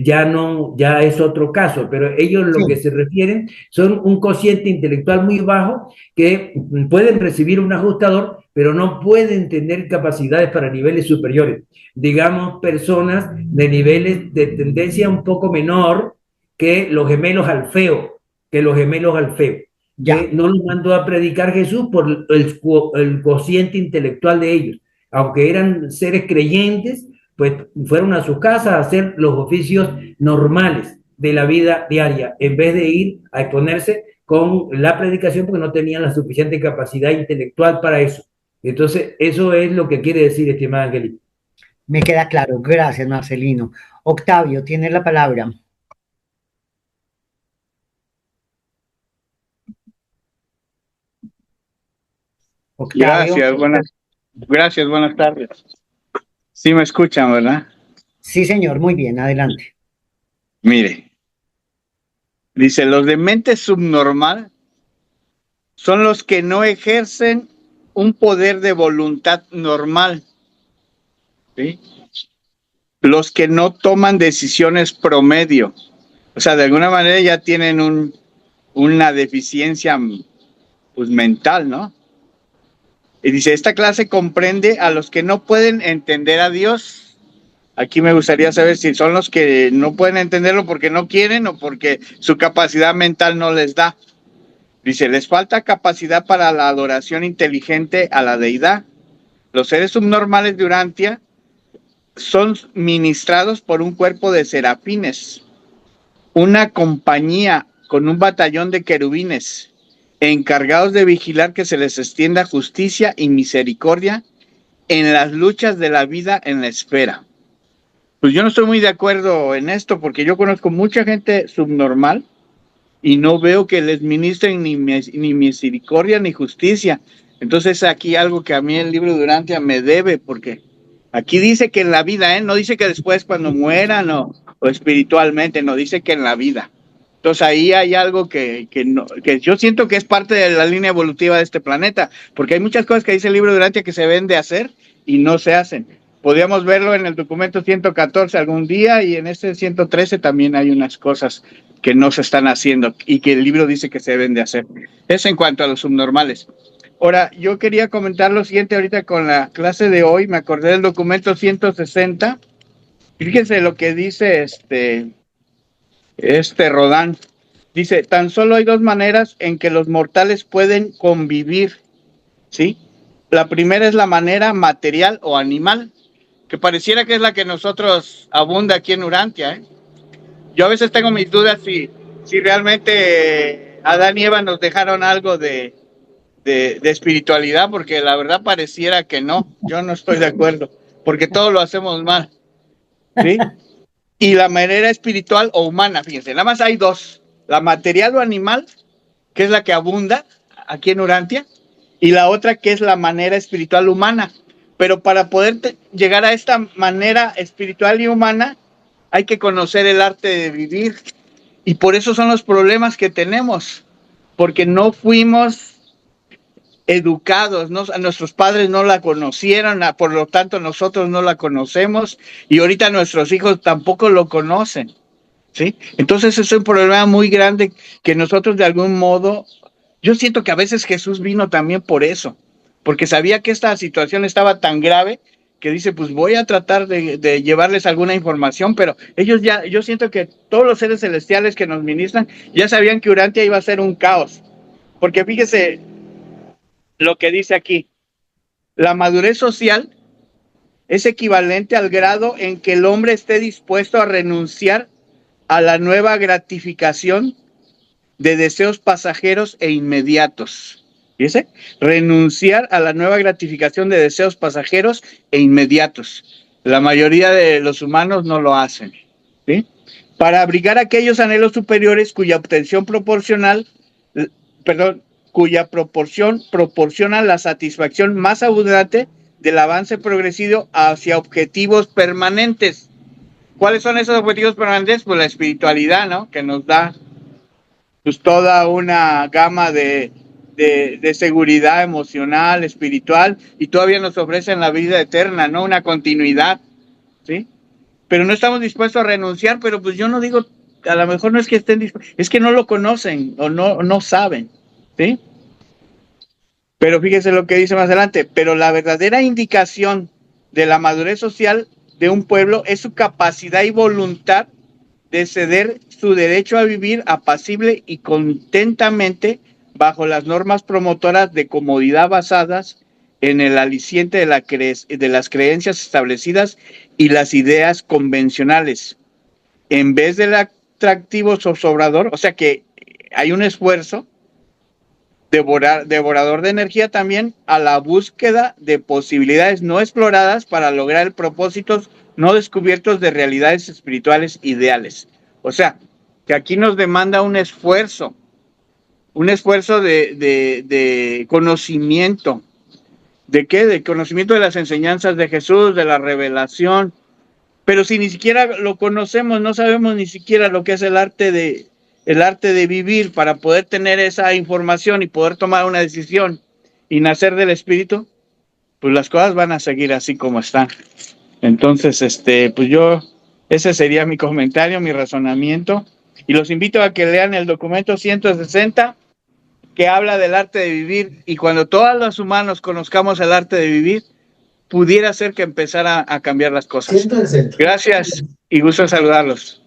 Speaker 7: ya no, ya es otro caso, pero ellos lo que se refieren son un cociente intelectual muy bajo que pueden recibir un ajustador, pero no pueden tener capacidades para niveles superiores. Digamos, personas de niveles de tendencia un poco menor que los gemelos Alfeo,
Speaker 1: Ya.
Speaker 7: que no los mandó a predicar Jesús por el cociente intelectual de ellos. Aunque eran seres creyentes, pues fueron a su casa a hacer los oficios normales de la vida diaria, en vez de ir a exponerse con la predicación porque no tenían la suficiente capacidad intelectual para eso. Entonces, eso es lo que quiere decir, estimada Angelita.
Speaker 1: Me queda claro. Gracias, Marcelino. Octavio, tienes la palabra. Octavio.
Speaker 10: Gracias, buenas tardes. Sí me escuchan, ¿verdad?
Speaker 1: Sí, señor, muy bien, adelante.
Speaker 10: Mire, dice, los de mente subnormal son los que no ejercen un poder de voluntad normal, ¿sí? Los que no toman decisiones promedio. O sea, de alguna manera ya tienen una deficiencia, pues, mental, ¿no? Y dice, esta clase comprende a los que no pueden entender a Dios. Aquí me gustaría saber si son los que no pueden entenderlo porque no quieren o porque su capacidad mental no les da. Dice, les falta capacidad para la adoración inteligente a la deidad. Los seres subnormales de Urantia son ministrados por un cuerpo de serafines, una compañía con un batallón de querubines, encargados de vigilar que se les extienda justicia y misericordia en las luchas de la vida en la esfera. Pues yo no estoy muy de acuerdo en esto porque yo conozco mucha gente subnormal y no veo que les ministren ni misericordia ni justicia. Entonces aquí algo que a mí el libro de Urantia me debe, porque aquí dice que en la vida, no dice que después cuando mueran o espiritualmente, no, dice que en la vida. Entonces ahí hay algo que yo siento que es parte de la línea evolutiva de este planeta, porque hay muchas cosas que dice el libro de Urantia que se deben de hacer y no se hacen. Podríamos verlo en el documento 114 algún día y en este 113 también hay unas cosas que no se están haciendo y que el libro dice que se deben de hacer. Eso en cuanto a los subnormales. Ahora, yo quería comentar lo siguiente ahorita con la clase de hoy, me acordé del documento 160. Fíjense lo que dice Rodán. Dice, tan solo hay dos maneras en que los mortales pueden convivir, ¿sí? La primera es la manera material o animal, que pareciera que es la que nosotros abunda aquí en Urantia, ¿eh? Yo a veces tengo mis dudas si realmente Adán y Eva nos dejaron algo de espiritualidad, porque la verdad pareciera que no, yo no estoy de acuerdo, porque todo lo hacemos mal, ¿sí? Y la manera espiritual o humana, fíjense, nada más hay dos, la material o animal, que es la que abunda aquí en Urantia, y la otra que es la manera espiritual humana. Pero para poder llegar a esta manera espiritual y humana, hay que conocer el arte de vivir. Y por eso son los problemas que tenemos, porque no fuimos educados, ¿no? Nuestros padres no la conocieron, por lo tanto nosotros no la conocemos y ahorita nuestros hijos tampoco lo conocen, ¿sí? Entonces es un problema muy grande que nosotros de algún modo, yo siento que a veces Jesús vino también por eso, porque sabía que esta situación estaba tan grave que dice, pues voy a tratar de llevarles alguna información, pero ellos ya, yo siento que todos los seres celestiales que nos ministran ya sabían que Urantia iba a ser un caos, porque fíjese lo que dice aquí, la madurez social es equivalente al grado en que el hombre esté dispuesto a renunciar a la nueva gratificación de deseos pasajeros e inmediatos. ¿Fíjese? Renunciar a la nueva gratificación de deseos pasajeros e inmediatos. La mayoría de los humanos no lo hacen, ¿sí? Para abrigar aquellos anhelos superiores cuya obtención cuya proporción proporciona la satisfacción más abundante del avance progresivo hacia objetivos permanentes. ¿Cuáles son esos objetivos permanentes? Pues la espiritualidad, ¿no? Que nos da pues toda una gama de seguridad emocional, espiritual, y todavía nos ofrecen la vida eterna, ¿no? Una continuidad, ¿sí? Pero no estamos dispuestos a renunciar, pero pues yo no digo, a lo mejor no es que estén dispuestos, es que no lo conocen o no saben, ¿sí? Pero fíjese lo que dice más adelante, pero la verdadera indicación de la madurez social de un pueblo es su capacidad y voluntad de ceder su derecho a vivir apacible y contentamente bajo las normas promotoras de comodidad basadas en el aliciente de las creencias establecidas y las ideas convencionales. En vez del atractivo zozobrador, o sea que hay un esfuerzo devorador de energía también a la búsqueda de posibilidades no exploradas para lograr propósitos no descubiertos de realidades espirituales ideales. O sea, que aquí nos demanda un esfuerzo de conocimiento. ¿De qué? De conocimiento de las enseñanzas de Jesús, de la revelación. Pero si ni siquiera lo conocemos, no sabemos ni siquiera lo que es el arte de vivir para poder tener esa información y poder tomar una decisión y nacer del Espíritu, pues las cosas van a seguir así como están. Entonces, pues ese sería mi comentario, mi razonamiento, y los invito a que lean el documento 160, que habla del arte de vivir, y cuando todos los humanos conozcamos el arte de vivir, pudiera ser que empezara a cambiar las cosas. Gracias y gusto saludarlos.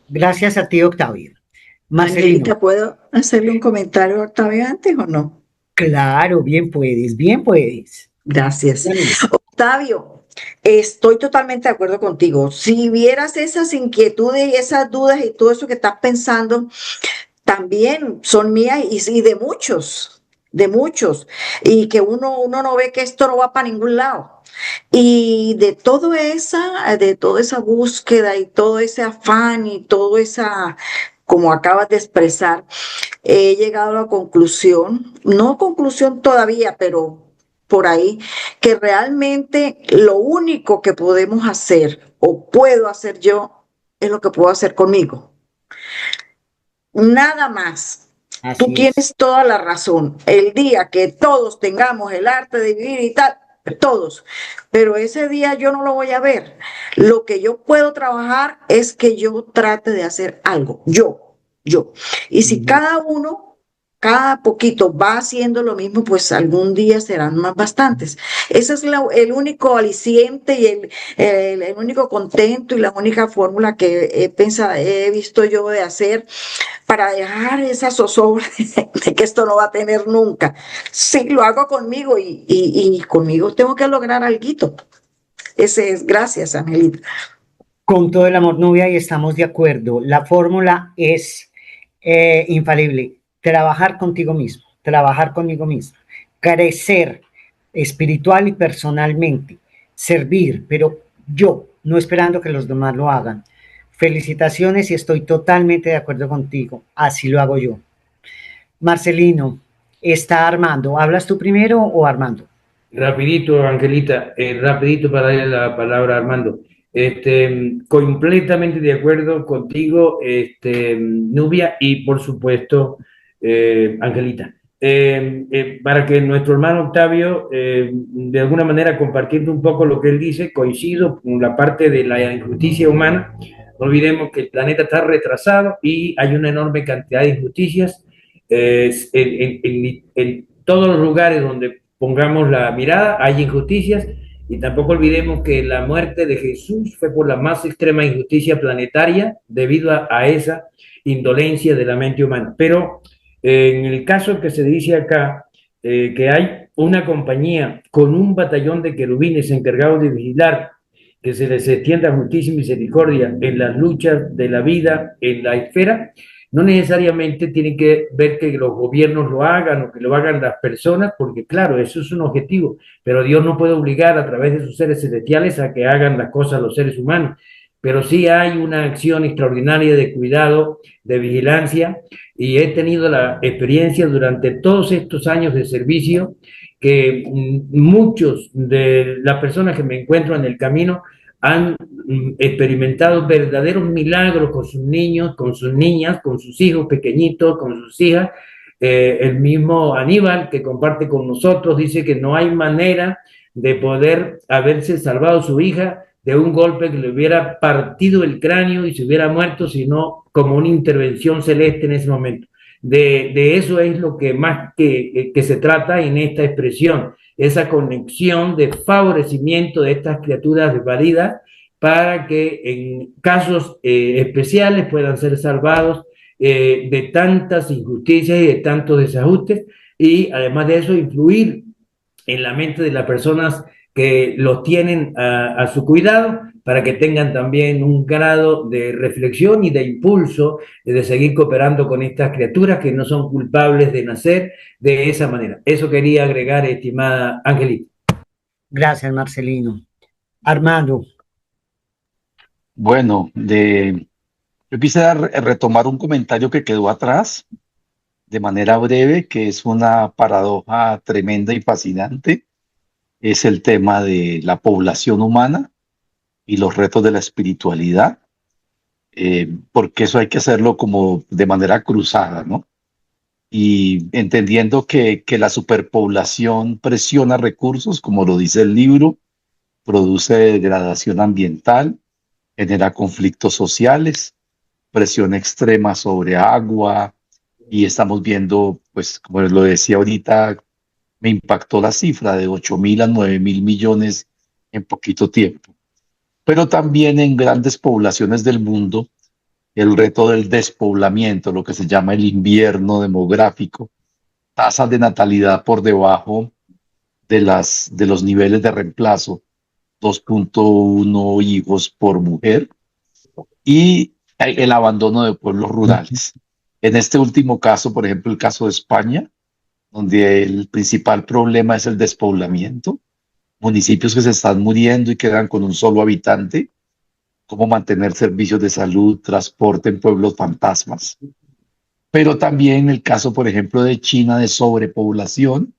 Speaker 1: Gracias a ti, Octavio. Marcelino.
Speaker 5: Angelita, ¿puedo hacerle un comentario a Octavio antes o no?
Speaker 1: Claro, bien puedes, bien puedes.
Speaker 5: Gracias. Octavio, estoy totalmente de acuerdo contigo. Si vieras esas inquietudes y esas dudas y todo eso que estás pensando, también son mías y de muchos, y que uno no ve que esto no va para ningún lado. Y de toda esa búsqueda y todo ese afán y todo esa, como acabas de expresar, he llegado a la conclusión, no conclusión todavía, pero por ahí, que realmente lo único que podemos hacer o puedo hacer yo es lo que puedo hacer conmigo. Nada más. Tú tienes toda la razón. El día que todos tengamos el arte de vivir y tal, todos, pero ese día yo no lo voy a ver. Lo que yo puedo trabajar es que yo trate de hacer algo, yo. Y si cada poquito va haciendo lo mismo, pues algún día serán más bastantes. Ese es el único aliciente y el único contento y la única fórmula que he visto yo de hacer para dejar esa zozobra de que esto no va a tener nunca. Sí, lo hago conmigo y conmigo tengo que lograr algo. Ese es, gracias, Angelita.
Speaker 1: Con todo el amor, Nubia, y estamos de acuerdo. La fórmula es infalible. Trabajar contigo mismo, trabajar conmigo mismo, crecer espiritual y personalmente, servir, pero yo, no esperando que los demás lo hagan. Felicitaciones y estoy totalmente de acuerdo contigo. Así lo hago yo. Marcelino, está Armando. ¿Hablas tú primero o Armando?
Speaker 7: Rapidito, Angelita, rapidito para darle la palabra a Armando. Completamente de acuerdo contigo, Nubia, y por supuesto, Angelita. Para que nuestro hermano Octavio, de alguna manera, compartiendo un poco lo que él dice, coincido con la parte de la injusticia humana. No olvidemos que el planeta está retrasado y hay una enorme cantidad de injusticias en todos los lugares donde pongamos la mirada, hay injusticias, Y tampoco olvidemos que la muerte de Jesús fue por la más extrema injusticia planetaria debido a esa indolencia de la mente humana. Pero en el caso que se dice acá, que hay una compañía con un batallón de querubines encargados de vigilar que se les extienda justicia y misericordia en las luchas de la vida en la esfera, no necesariamente tiene que ver que los gobiernos lo hagan o que lo hagan las personas, porque claro, eso es un objetivo, pero Dios no puede obligar a través de sus seres celestiales a que hagan las cosas los seres humanos. Pero sí hay una acción extraordinaria de cuidado, de vigilancia, y he tenido la experiencia durante todos estos años de servicio que muchos de las personas que me encuentro en el camino han experimentado verdaderos milagros con sus niños, con sus niñas, con sus hijos pequeñitos, con sus hijas. El mismo Aníbal, que comparte con nosotros, dice que no hay manera de poder haberse salvado su hija de un golpe que le hubiera partido el cráneo y se hubiera muerto, sino como una intervención celeste en ese momento. De eso es lo que más que se trata en esta expresión, esa conexión de favorecimiento de estas criaturas desvalidas para que en casos especiales puedan ser salvados de tantas injusticias y de tantos desajustes, y además de eso influir en la mente de las personas que los tienen a su cuidado para que tengan también un grado de reflexión y de impulso de seguir cooperando con estas criaturas que no son culpables de nacer de esa manera. Eso quería agregar, estimada Angelita.
Speaker 1: Gracias, Marcelino. Armando.
Speaker 6: Bueno, yo quisiera retomar un comentario que quedó atrás de manera breve, que es una paradoja tremenda y fascinante. Es el tema de la población humana y los retos de la espiritualidad, porque eso hay que hacerlo como de manera cruzada, ¿no? Y entendiendo que la superpoblación presiona recursos, como lo dice el libro, produce degradación ambiental, genera conflictos sociales, presión extrema sobre agua, y estamos viendo, pues como lo decía ahorita, me impactó la cifra de 8.000 a 9.000 millones en poquito tiempo. Pero también en grandes poblaciones del mundo, el reto del despoblamiento, lo que se llama el invierno demográfico, tasas de natalidad por debajo de los niveles de reemplazo, 2.1 hijos por mujer, y el abandono de pueblos rurales. En este último caso, por ejemplo, el caso de España, donde el principal problema es el despoblamiento, municipios que se están muriendo y quedan con un solo habitante, cómo mantener servicios de salud, transporte en pueblos fantasmas. Pero también el caso, por ejemplo, de China de sobrepoblación,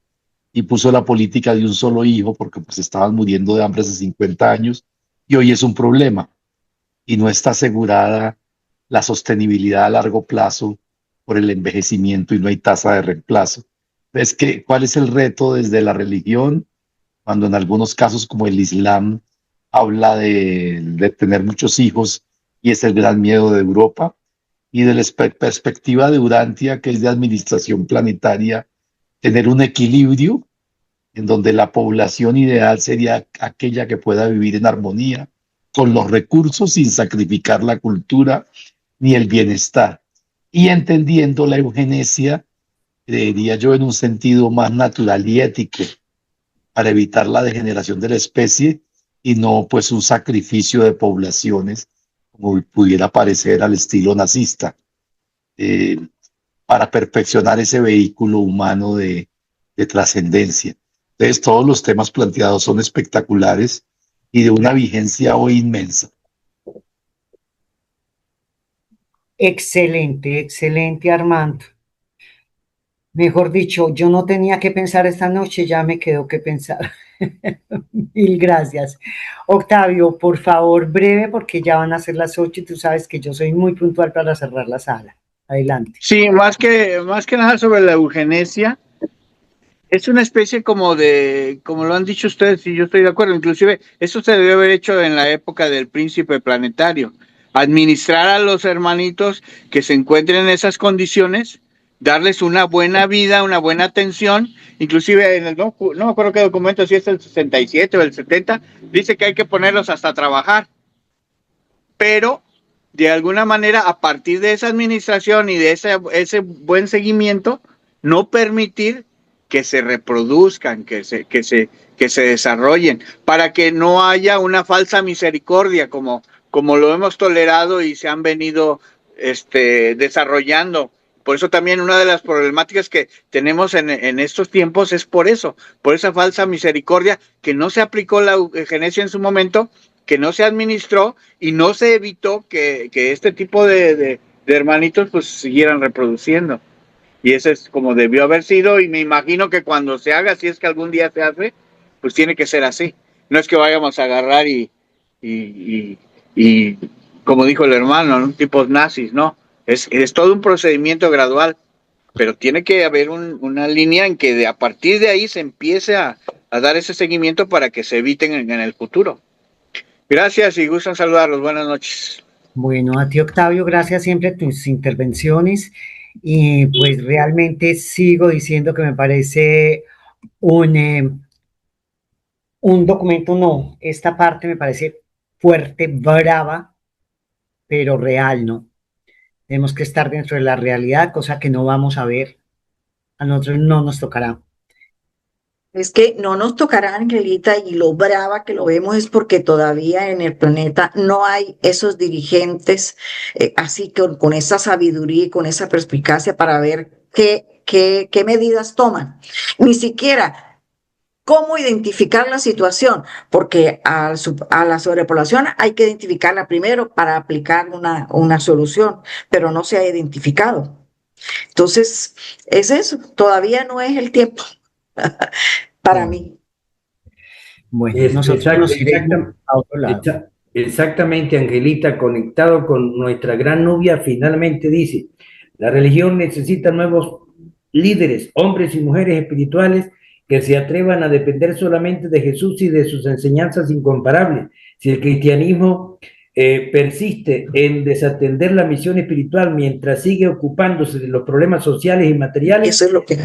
Speaker 6: y puso la política de un solo hijo porque pues estaban muriendo de hambre hace 50 años y hoy es un problema y no está asegurada la sostenibilidad a largo plazo por el envejecimiento y no hay tasa de reemplazo. Entonces, ¿cuál es el reto desde la religión? Cuando en algunos casos como el Islam habla de tener muchos hijos y es el gran miedo de Europa, y de la perspectiva de Urantia, que es de administración planetaria, tener un equilibrio en donde la población ideal sería aquella que pueda vivir en armonía con los recursos sin sacrificar la cultura ni el bienestar, y entendiendo la eugenesia, diría yo, en un sentido más natural y ético, para evitar la degeneración de la especie y no pues un sacrificio de poblaciones como pudiera parecer al estilo nazista, para perfeccionar ese vehículo humano de trascendencia. Entonces todos los temas planteados son espectaculares y de una vigencia hoy inmensa.
Speaker 1: Excelente, excelente, Armando. Mejor dicho, yo no tenía que pensar esta noche, ya me quedó que pensar. Mil gracias. Octavio, por favor, breve, porque ya van a ser las 8 y tú sabes que yo soy muy puntual para cerrar la sala. Adelante.
Speaker 10: Sí, más que nada sobre la eugenesia, es una especie como lo han dicho ustedes, y yo estoy de acuerdo, inclusive eso se debió haber hecho en la época del príncipe planetario, administrar a los hermanitos que se encuentren en esas condiciones darles una buena vida, una buena atención. Inclusive no me acuerdo qué documento, si es el 67 o el 70, dice que hay que ponerlos hasta trabajar. Pero de alguna manera, a partir de esa administración y de ese buen seguimiento, no permitir que se reproduzcan, que se desarrollen, para que no haya una falsa misericordia como lo hemos tolerado y se han venido desarrollando. Por eso también una de las problemáticas que tenemos en estos tiempos es por esa falsa misericordia que no se aplicó la eugenesia en su momento, que no se administró y no se evitó que este tipo de hermanitos pues siguieran reproduciendo. Y eso es como debió haber sido, y me imagino que cuando se haga, si es que algún día se hace, pues tiene que ser así. No es que vayamos a agarrar y como dijo el hermano, ¿no? Tipos nazis, no. Es todo un procedimiento gradual, pero tiene que haber una línea en que a partir de ahí se empiece a dar ese seguimiento para que se eviten en el futuro. Gracias y gustan saludarlos. Buenas noches.
Speaker 1: Bueno, a ti, Octavio, gracias siempre a tus intervenciones. Y pues realmente sigo diciendo que me parece un documento, no, esta parte me parece fuerte, brava, pero real, ¿no? Tenemos que estar dentro de la realidad, cosa que no vamos a ver. A nosotros no nos tocará.
Speaker 5: Es que no nos tocará, Angelita, y lo brava que lo vemos es porque todavía en el planeta no hay esos dirigentes así con esa sabiduría y con esa perspicacia para ver qué medidas toman. Ni siquiera cómo identificar la situación, porque a la sobrepoblación hay que identificarla primero para aplicar una solución, pero no se ha identificado. Entonces, es eso, todavía no es el tiempo. Para mí.
Speaker 1: Bueno, nosotros nos iremos a otro lado.
Speaker 7: Exactamente, Angelita, conectado con nuestra gran novia, finalmente dice, la religión necesita nuevos líderes, hombres y mujeres espirituales que se atrevan a depender solamente de Jesús y de sus enseñanzas incomparables. Si el cristianismo persiste en desatender la misión espiritual mientras sigue ocupándose de los problemas sociales y materiales,
Speaker 5: eso es lo que...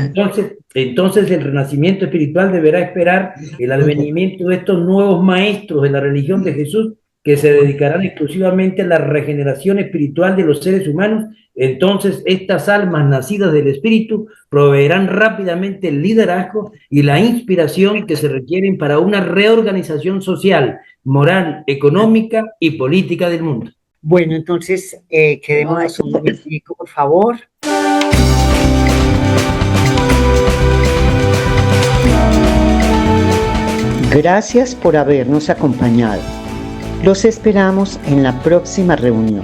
Speaker 7: entonces el renacimiento espiritual deberá esperar el advenimiento de estos nuevos maestros de la religión de Jesús que se dedicarán exclusivamente a la regeneración espiritual de los seres humanos. Entonces estas almas nacidas del Espíritu proveerán rápidamente el liderazgo y la inspiración que se requieren para una reorganización social, moral, económica y política del mundo.
Speaker 1: Bueno, entonces quedémonos un momentico, por favor. Gracias por habernos acompañado. Los esperamos en la próxima reunión.